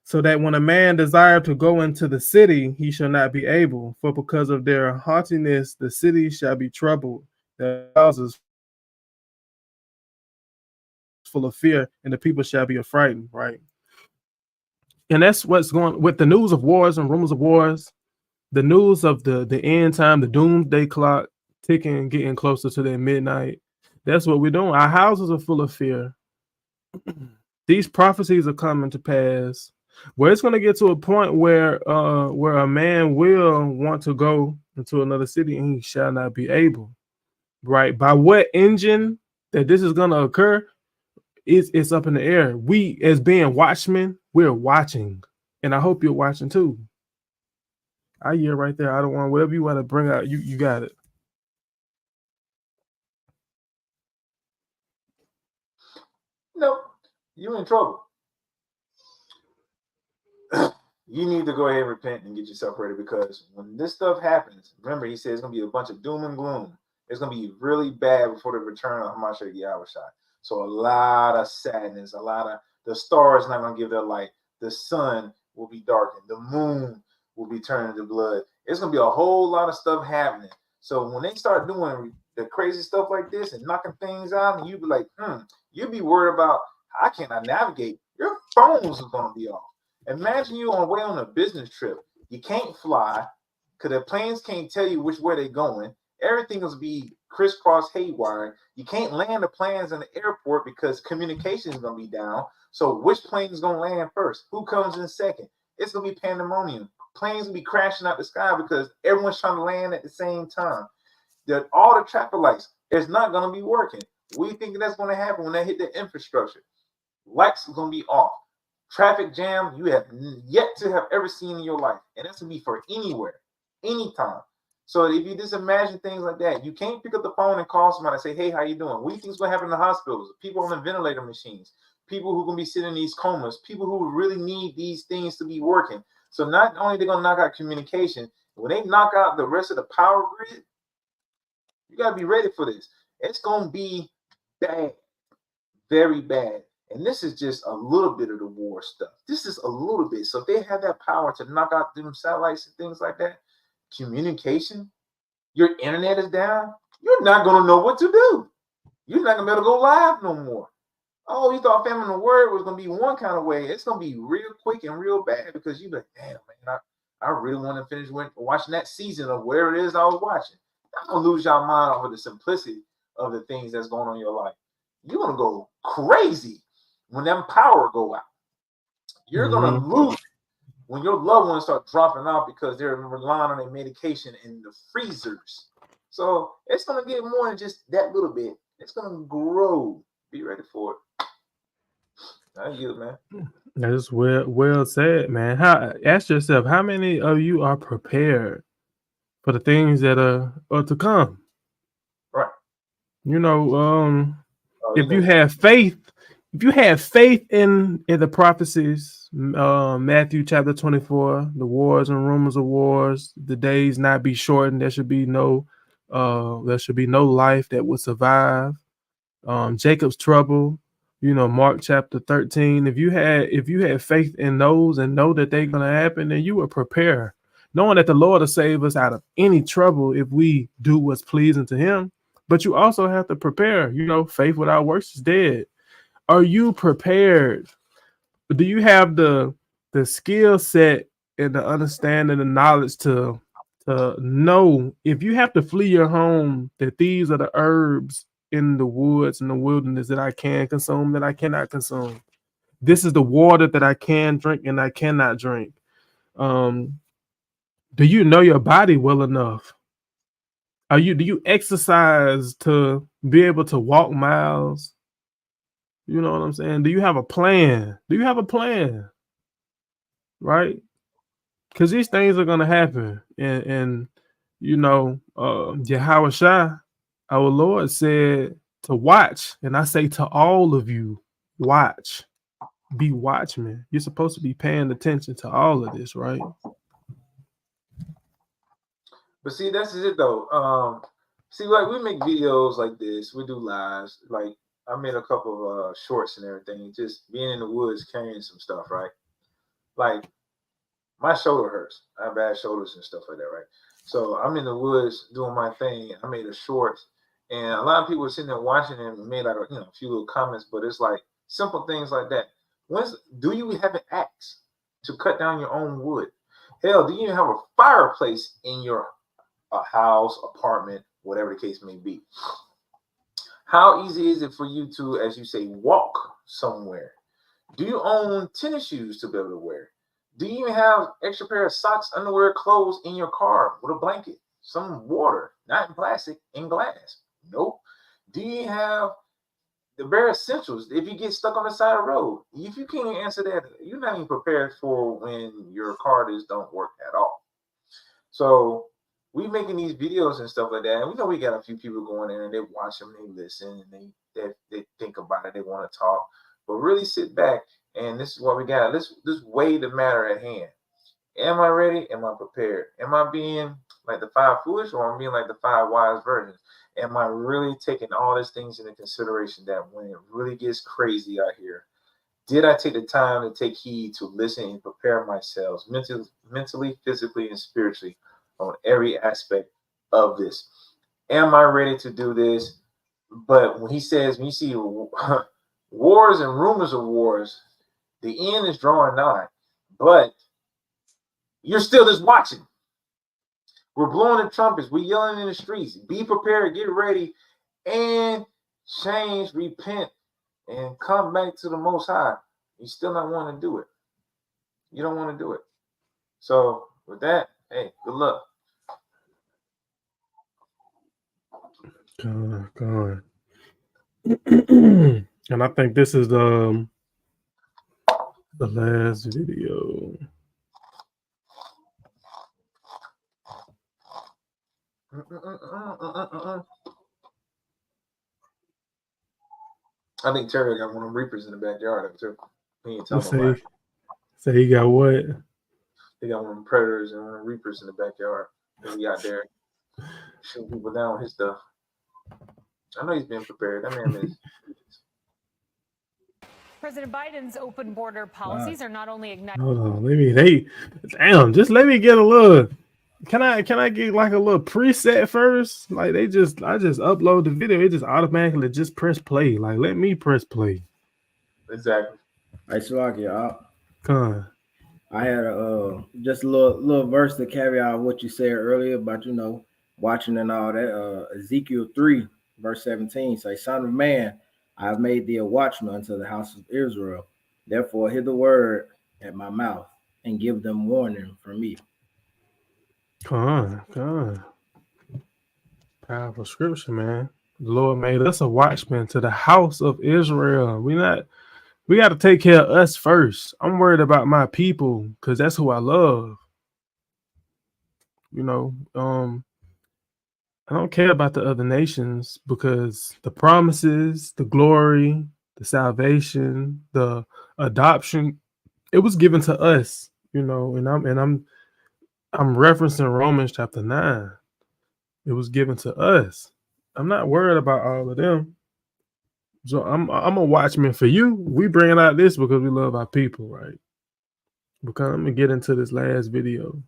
So that when a man desire to go into the city, he shall not be able, for because of their haughtiness the city shall be troubled, their houses full of fear, and the people shall be affrighted, right? And that's what's going with the news of wars and rumors of wars, the news of the end time, the doomsday clock ticking, getting closer to that midnight. That's what we're doing. Our houses are full of fear. These prophecies are coming to pass, where it's going to get to a point where a man will want to go into another city and he shall not be able. Right? By what engine that this is going to occur, it's up in the air. We, as being watchmen, we're watching, and I hope you're watching too. I hear right there. I don't want whatever you want to bring out. You got it. Nope, you in trouble. You need to go ahead and repent and get yourself ready, because when this stuff happens, remember, he said it's going to be a bunch of doom and gloom. It's going to be really bad before the return of Hamashiach Yahushua. So a lot of sadness, the stars not going to give their light. The sun will be darkened. The moon will be turned into blood. It's going to be a whole lot of stuff happening. So when they start doing the crazy stuff like this and knocking things out, and you be like, you be worried about, how can I navigate? Your phones is going to be off. Imagine you on the way on a business trip. You can't fly because the planes can't tell you which way they're going. Everything will be crisscross haywire. You can't land the planes in the airport because communication is going to be down. So which plane is going to land first? Who comes in second? It's going to be pandemonium. Planes will be crashing out the sky because everyone's trying to land at the same time. All the traffic lights is not going to be working. We think that's going to happen when they hit the infrastructure. Lights are going to be off. Traffic jam you have yet to have ever seen in your life. And that's going to be for anywhere, anytime. So if you just imagine things like that, you can't pick up the phone and call somebody and say, hey, how you doing? What do you think is going to happen in the hospitals? People on the ventilator machines, people who are going to be sitting in these comas, people who really need these things to be working. So not only they're going to knock out communication, when they knock out the rest of the power grid, you got to be ready for this. It's going to be bad, very bad. And this is just a little bit of the war stuff. This is a little bit. So if they have that power to knock out them satellites and things like that, communication, your internet is down, you're not going to know what to do. You're not going to be able to go live no more. Oh, you thought Family in the Word was going to be one kind of way. It's going to be real quick and real bad because you're like, damn, man, I really want to finish watching that season of where it is I was watching. I'm going to lose your mind over the simplicity of the things that's going on in your life. You're going to go crazy when them power go out. You're going to lose when your loved ones start dropping out because they're relying on their medication in the freezers. So it's going to get more than just that little bit. It's going to grow. Be ready for it. Thank you, man. That's well said, man. Ask yourself, how many of you are prepared for the things that are to come? Right. You know, if you have faith in the prophecies, Matthew chapter 24, the wars and rumors of wars, the days not be shortened, there should be no life that would survive. Jacob's trouble, Mark chapter 13. If you had faith in those and know that they're gonna happen, then you will prepare, knowing that the Lord will save us out of any trouble if we do what's pleasing to Him. But you also have to prepare. Faith without works is dead. Are you prepared? Do you have the skill set and the understanding and knowledge to know if you have to flee your home, that these are the herbs in the woods and the wilderness that I can consume, that I cannot consume? This is the water that I can drink and I cannot drink. Do you know your body well enough? Do you exercise to be able to walk miles? You know what I'm saying? Do you have a plan? Right? Because these things are gonna happen. And Yahweh Shai, our Lord, said to watch. And I say to all of you, watch. Be watchmen. You're supposed to be paying attention to all of this, right? But see, that's it though. Like we make videos like this, we do lives. Like I made a couple of shorts and everything, just being in the woods carrying some stuff, right? Like my shoulder hurts. I have bad shoulders and stuff like that, right? So I'm in the woods doing my thing. I made a short, and a lot of people were sitting there watching it and made like a few little comments, but it's like simple things like that. Do you have an axe to cut down your own wood? Hell, do you even have a fireplace in your house, apartment, whatever the case may be? How easy is it for you to, as you say, walk somewhere? Do you own tennis shoes to be able to wear? Do you even have extra pair of socks, underwear, clothes in your car with a blanket, some water, not in plastic, in glass? Nope. Do you have the bare essentials if you get stuck on the side of the road? If you can't answer that, you're not even prepared for when your car just don't work at all. So we making these videos and stuff like that, and we know we got a few people going in and they watch them, they listen, and they think about it, they want to talk. But really sit back, and this is what we got. Let's weigh the matter at hand. Am I ready? Am I prepared? Am I being like the 5 foolish, or am I being like the 5 wise virgins? Am I really taking all these things into consideration that when it really gets crazy out here, did I take the time to take heed to listen and prepare myself mentally, physically, and spiritually on every aspect of this? Am I ready to do this? But when he says, when you see wars and rumors of wars, the end is drawing nigh, but you're still just watching. We're blowing the trumpets. We're yelling in the streets. Be prepared, get ready, and change, repent, and come back to the Most High. You still not want to do it. You don't want to do it. So with that, hey, good luck. God. And I think this is the last video. I think Terry got one of them Reapers in the backyard too. He ain't Let's telling say, say he got what? They got one of them Predators and one of them Reapers in the backyard. And he out there shooting people down with his stuff. I know he's been prepared. That man is. President Biden's open border policies are not only igniting. Hold on, just let me get a little. Can I get like a little preset first? Like I just upload the video, it just automatically just press play. Like let me press play. Exactly. Hey, Salaki, Come on. I had just a little verse to carry out what you said earlier about watching and all that. Ezekiel 3 verse 17 say, "Son of man, I have made thee a watchman unto the house of Israel. Therefore hear the word at my mouth and give them warning from me." Come on. Powerful scripture, man. The Lord made us a watchman to the house of Israel. We got to take care of us first. I'm worried about my people because that's who I love. I don't care about the other nations because the promises, the glory, the salvation, the adoption, it was given to us, and I'm referencing Romans chapter 9. It was given to us. I'm not worried about all of them. So I'm a watchman for you. We bringing out this because we love our people, right? Because I'm gonna get into this last video.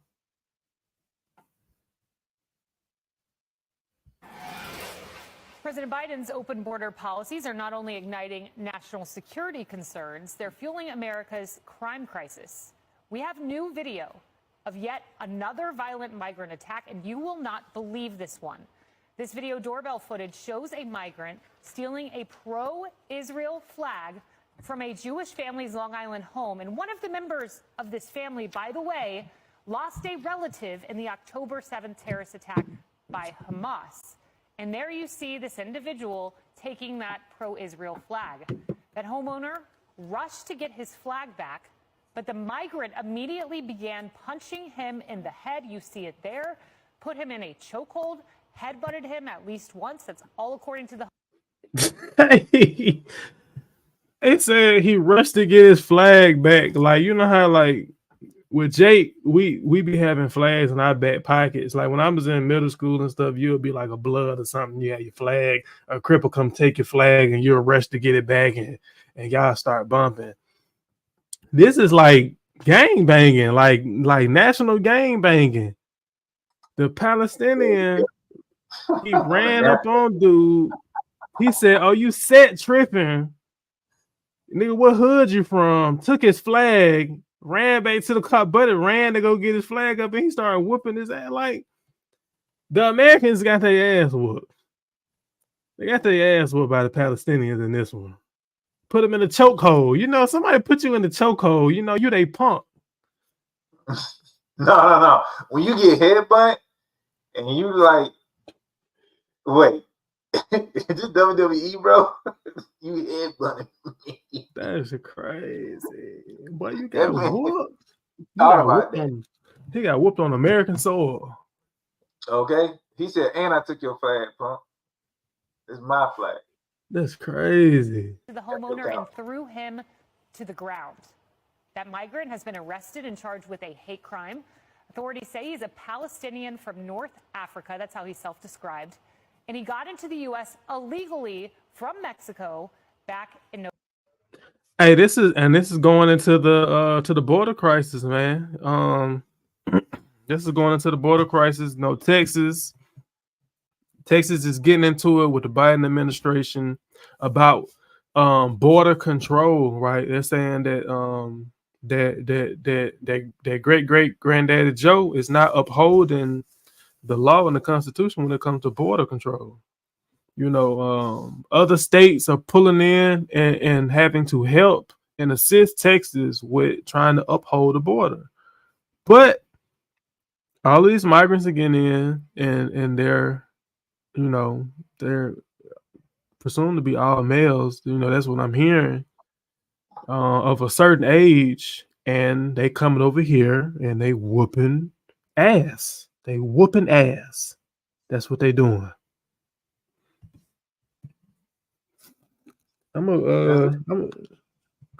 President Biden's open border policies are not only igniting national security concerns, they're fueling America's crime crisis. We have new video of yet another violent migrant attack, and you will not believe this one. This video doorbell footage shows a migrant stealing a pro-Israel flag from a Jewish family's Long Island home. And one of the members of this family, by the way, lost a relative in the October 7th terrorist attack by Hamas. And there you see this individual taking that pro-Israel flag. That homeowner rushed to get his flag back, but the migrant immediately began punching him in the head. You see it there. Put him in a chokehold, headbutted him at least once. That's all according to the. Hey, it said he rushed to get his flag back. Like, you know how, like, with Jake, we be having flags in our back pockets. Like when I was in middle school and stuff, you'll be like a blood or something. You have your flag, a cripple come take your flag, and you're rushed to get it back, and y'all start bumping. This is like gang banging, like national gang banging. The Palestinian, he ran up on dude. He said, "Oh, you set tripping, nigga? What hood you from?" Took his flag. Ran back to the car, buddy ran to go get his flag up, and he started whooping his ass. Like the Americans got their ass whooped. They got their ass whooped by the Palestinians in this one. Put them in a chokehold. Somebody put you in the chokehold. You they punk. No. When you get headbutt and you like, wait, is this WWE, bro? You headbutting me. That's crazy. Boy, you got whooped. He got whooped on American soil. Okay. He said, "And I took your flag, punk. It's my flag." That's crazy. The homeowner and threw him to the ground. That migrant has been arrested and charged with a hate crime. Authorities say he's a Palestinian from North Africa. That's how he's self-described. And he got into the U.S. illegally from Mexico back in November. Hey, this is going into the border crisis, man. This is going into the border crisis. No, Texas is getting into it with the Biden administration about border control, right? They're saying that that great granddaddy Joe is not upholding the law and the Constitution when it comes to border control. You know, other states are pulling in and having to help and assist Texas with trying to uphold the border. But all these migrants are getting in, and they're, you know, they're presumed to be all males. You know, that's what I'm hearing, of a certain age, and they coming over here and they whooping ass. They whooping ass. That's what they doing.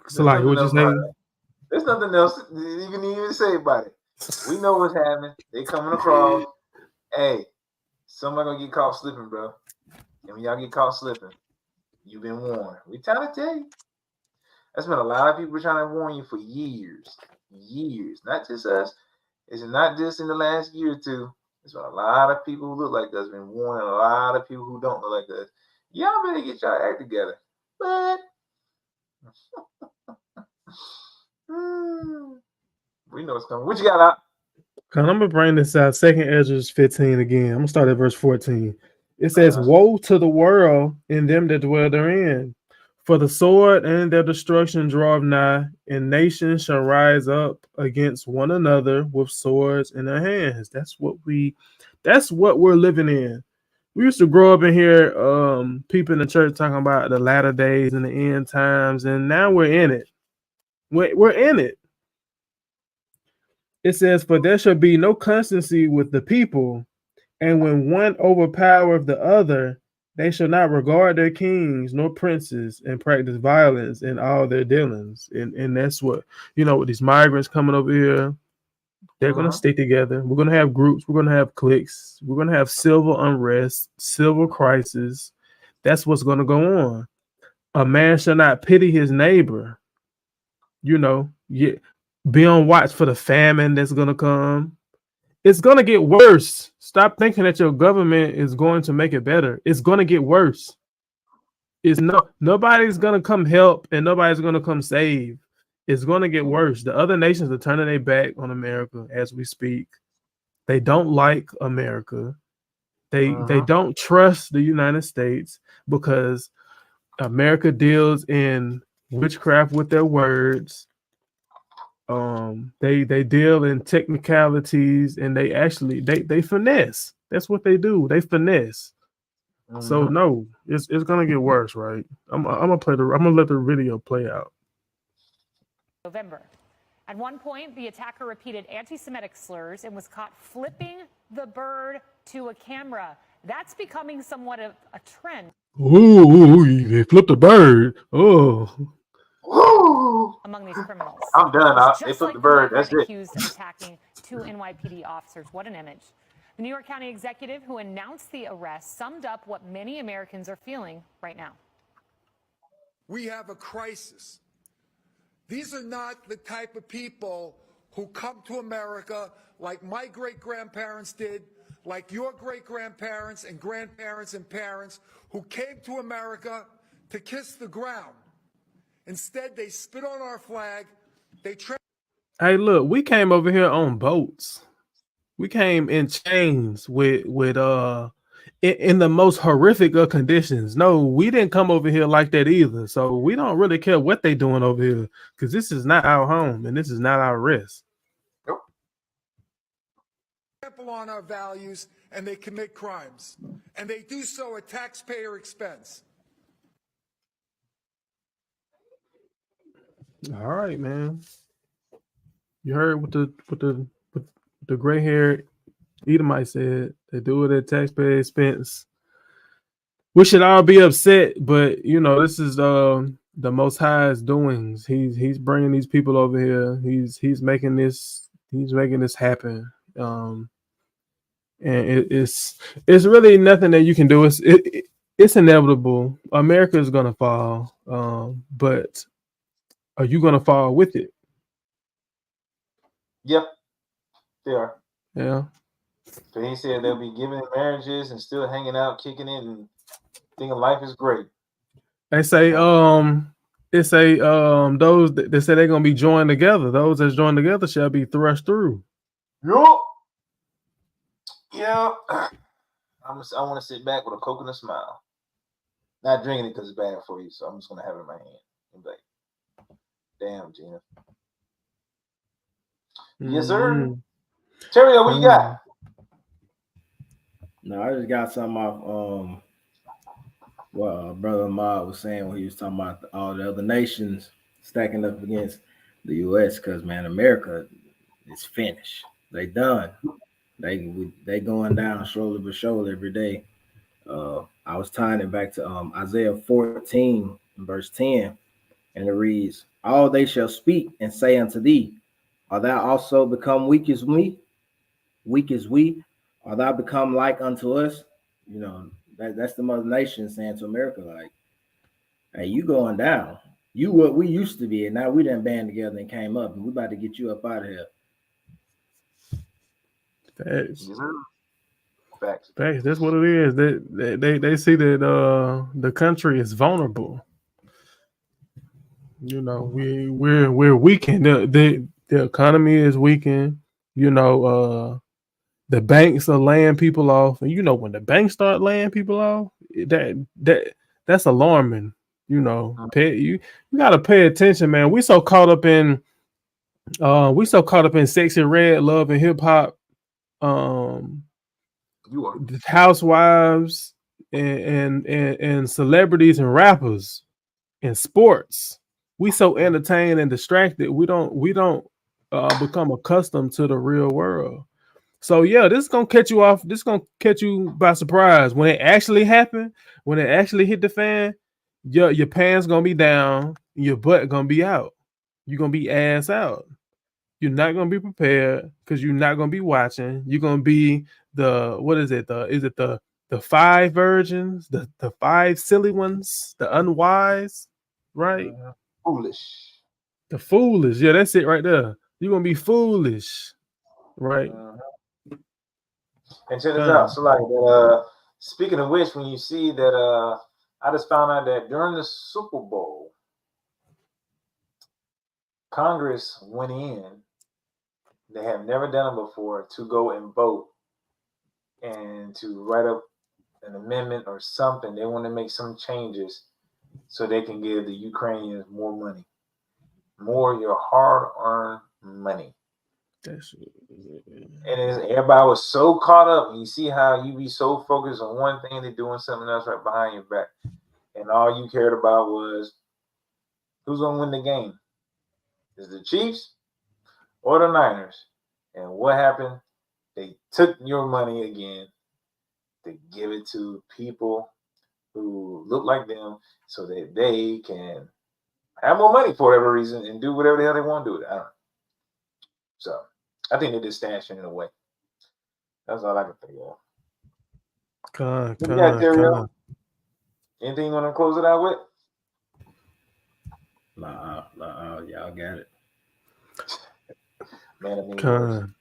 So like, what you saying? There's nothing else you can even say about it. We know what's happening. They coming across. Hey, somebody gonna get caught slipping, bro. And when y'all get caught slipping, you've been warned. We trying to tell you. That's been a lot of people trying to warn you for years. Not just us. It's not just in the last year or two. There's been a lot of people who look like us been warning a lot of people who don't look like us. Y'all better get y'all act together. But we know it's coming. What you got out? I'm gonna bring this out. 2nd Ezra 15 again. I'm gonna start at verse 14. It says, "Woe to the world and them that dwell therein, for the sword and their destruction draweth nigh, and nations shall rise up against one another with swords in their hands." That's what we're living in. We used to grow up in here, people in the church talking about the latter days and the end times, and now we're in it. We're in it. It says, "For there shall be no constancy with the people, and when one overpowereth the other, they shall not regard their kings nor princes, and practice violence in all their dealings." And that's what, you know, with these migrants coming over here, they're going to stick together. We're going to have groups. We're going to have cliques. We're going to have civil unrest, civil crisis. That's what's going to go on. A man shall not pity his neighbor. You know, be on watch for the famine that's going to come. It's going to get worse. Stop thinking that your government is going to make it better. It's going to get worse. Nobody's going to come help, and nobody's going to come save. It's going to get worse. The other nations are turning their back on America as we speak. They don't like America. They don't trust the United States because America deals in witchcraft with their words. They deal in technicalities, and they actually they finesse. That's what they do. They finesse. So no, it's gonna get worse, right? I'm gonna let the video play out. November. At one point, the attacker repeated anti-Semitic slurs and was caught flipping the bird to a camera. That's becoming somewhat of a trend. Ooh, they flipped the bird. Oh. Among these criminals. I'm done. They flipped the bird. That's it. Accused of attacking 2 NYPD officers. What an image. The New York County executive who announced the arrest summed up what many Americans are feeling right now. We have a crisis. These are not the type of people who come to America like my great-grandparents did, like your great-grandparents and grandparents and parents who came to America to kiss the ground. Instead, they spit on our flag. Hey, look, we came over here on boats. We came in chains with in the most horrific of conditions. No, we didn't come over here like that either. So we don't really care what they doing over here, because this is not our home and this is not our rest. Nope. Trample on our values, and they commit crimes, and they do so at taxpayer expense. All right, man. You heard what the gray-haired Edomite said. They do it at taxpayer expense. We should all be upset, but you know, this is the Most High's doings. He's bringing these people over here. He's making this happen. And it's really nothing that you can do. It's inevitable. America is gonna fall. But are you gonna fall with it? Yep, they are. Yeah. So he said they'll be giving in marriages and still hanging out, kicking it, and thinking life is great. They say those that say they're gonna be joined together. Those that join together shall be thrust through. Yup. Yeah. I want to sit back with a Coke and a smile. Not drinking it because it's bad for you, so I'm just gonna have it in my hand. And be like, damn, Gina. Yes, sir. Terry, what you got? No, I just got something off what brother Ahmad was saying when he was talking about all the other nations stacking up against the U.S. Because man, America is finished. They done. They going down shoulder by shoulder every day. I was tying it back to Isaiah 14 verse 10, and it reads, "All they shall speak and say unto thee, Art thou also become weak as we? Weak as we? Art thou become like unto us?" You know, that's the mother nation saying to America, like, hey, you going down. You what we used to be, and now we done band together and came up, and we about to get you up out of here. Facts. Facts. Facts. That's what it is. They see that the country is vulnerable. You know, we're weakened. The economy is weakened. You know, the banks are laying people off, and you know when the banks start laying people off, that's alarming. You know, you gotta pay attention, man. We so caught up in Sexy Red, Love and Hip Hop, housewives and celebrities and rappers and sports. We so entertained and distracted. We don't become accustomed to the real world. So yeah, this is gonna catch you off. This is gonna catch you by surprise when it actually happened. When it actually hit the fan, your pants gonna be down, your butt gonna be out. You're gonna be ass out. You're not gonna be prepared because you're not gonna be watching. You're gonna be the five virgins, the five silly ones, the unwise, right? Foolish. The foolish. Yeah, that's it right there. You're gonna be foolish, right? And check this out. So like speaking of which, when you see that I just found out that during the Super Bowl, Congress went in, they have never done it before, to go and vote and to write up an amendment or something. They want to make some changes so they can give the Ukrainians more money, more your hard-earned money. And everybody was so caught up, and you see how you be so focused on one thing, they're doing something else right behind your back, and all you cared about was who's gonna win the game. Is the Chiefs or the Niners? And what happened? They took your money again to give it to people who look like them so that they can have more money for whatever reason and do whatever the hell they want to do with it. I don't know. So I think they just stashed it in a way. That's all I can think of. Anything you want to close it out with? Y'all got it. Man,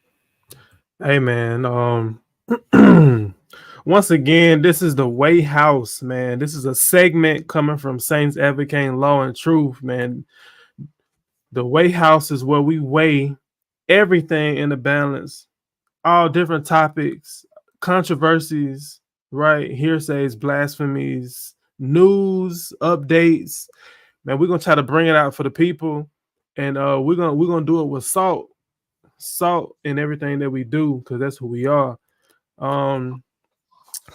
hey man, once again, this is the Way House, man. This is a segment coming from Saints Advocating Law and Truth, man. The Way House is where we weigh everything in the balance, all different topics, controversies, right? Hearsays, blasphemies, news, updates. Man, we're gonna try to bring it out for the people, and we're gonna do it with salt in everything that we do, because that's who we are.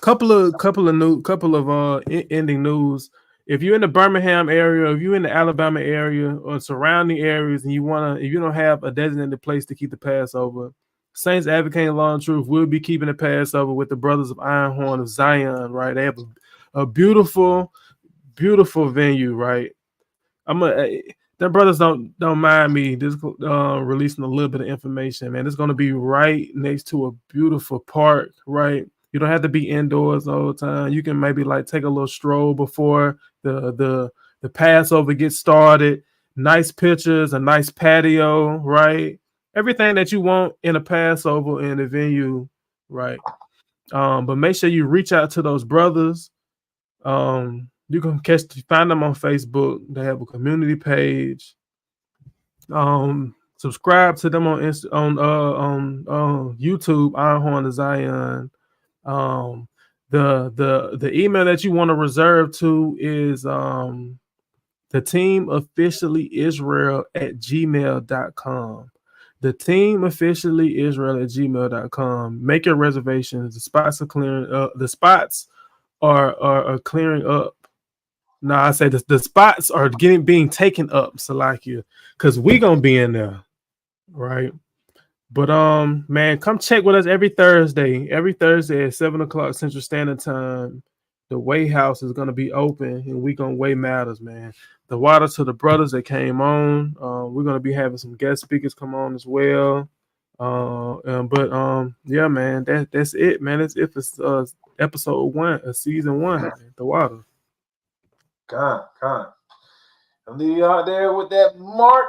Couple of ending news. If you're in the Birmingham area, if you're in the Alabama area or surrounding areas, and if you don't have a designated place to keep the Passover, Saints Advocating Law and Truth will be keeping the Passover with the Brothers of Iron Horn of Zion, right? They have a beautiful, beautiful venue, right? Them brothers don't mind me just releasing a little bit of information, man. It's going to be right next to a beautiful park, right? You don't have to be indoors all the time. You can maybe like take a little stroll before the Passover gets started. Nice pictures, a nice patio, right? Everything that you want in a Passover in a venue, right? But make sure you reach out to those brothers. You can find them on Facebook. They have a community page. Subscribe to them on YouTube, Iron Horn of Zion. The email that you want to reserve to is the team officially Israel@gmail.com. The team officially Israel@gmail.com. Make your reservations. The spots are clearing up. The spots are clearing up. No, I say the spots are being taken up, Salakia, because we gonna be in there, right? But man, come check with us every Thursday. Every Thursday at 7:00 Central Standard Time. The Weigh House is gonna be open, and we gonna weigh matters, man. The water to the brothers that came on. We're gonna be having some guest speakers come on as well. Yeah, man, that's it, man. That's it for episode 1 of season 1. Man. The water. Come. I'll leave you out there with that mark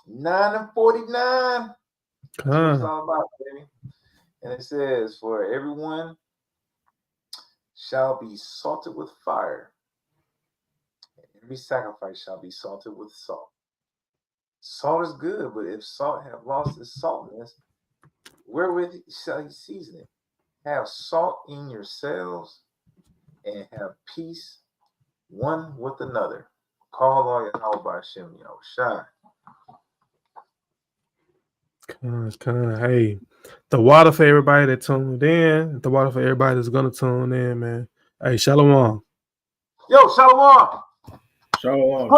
9:49. That's what it's all about, baby. And it says, for everyone shall be salted with fire, and every sacrifice shall be salted with salt. Salt is good, but if salt have lost its saltness, wherewith shall he season it? Have salt in yourselves, and have peace one with another. Call all Yahweh Hashem Yahushai. Hey, the water for everybody that tuned in. The water for everybody that's gonna tune in, man. Hey, shalom. Yo, shalom. Shalom.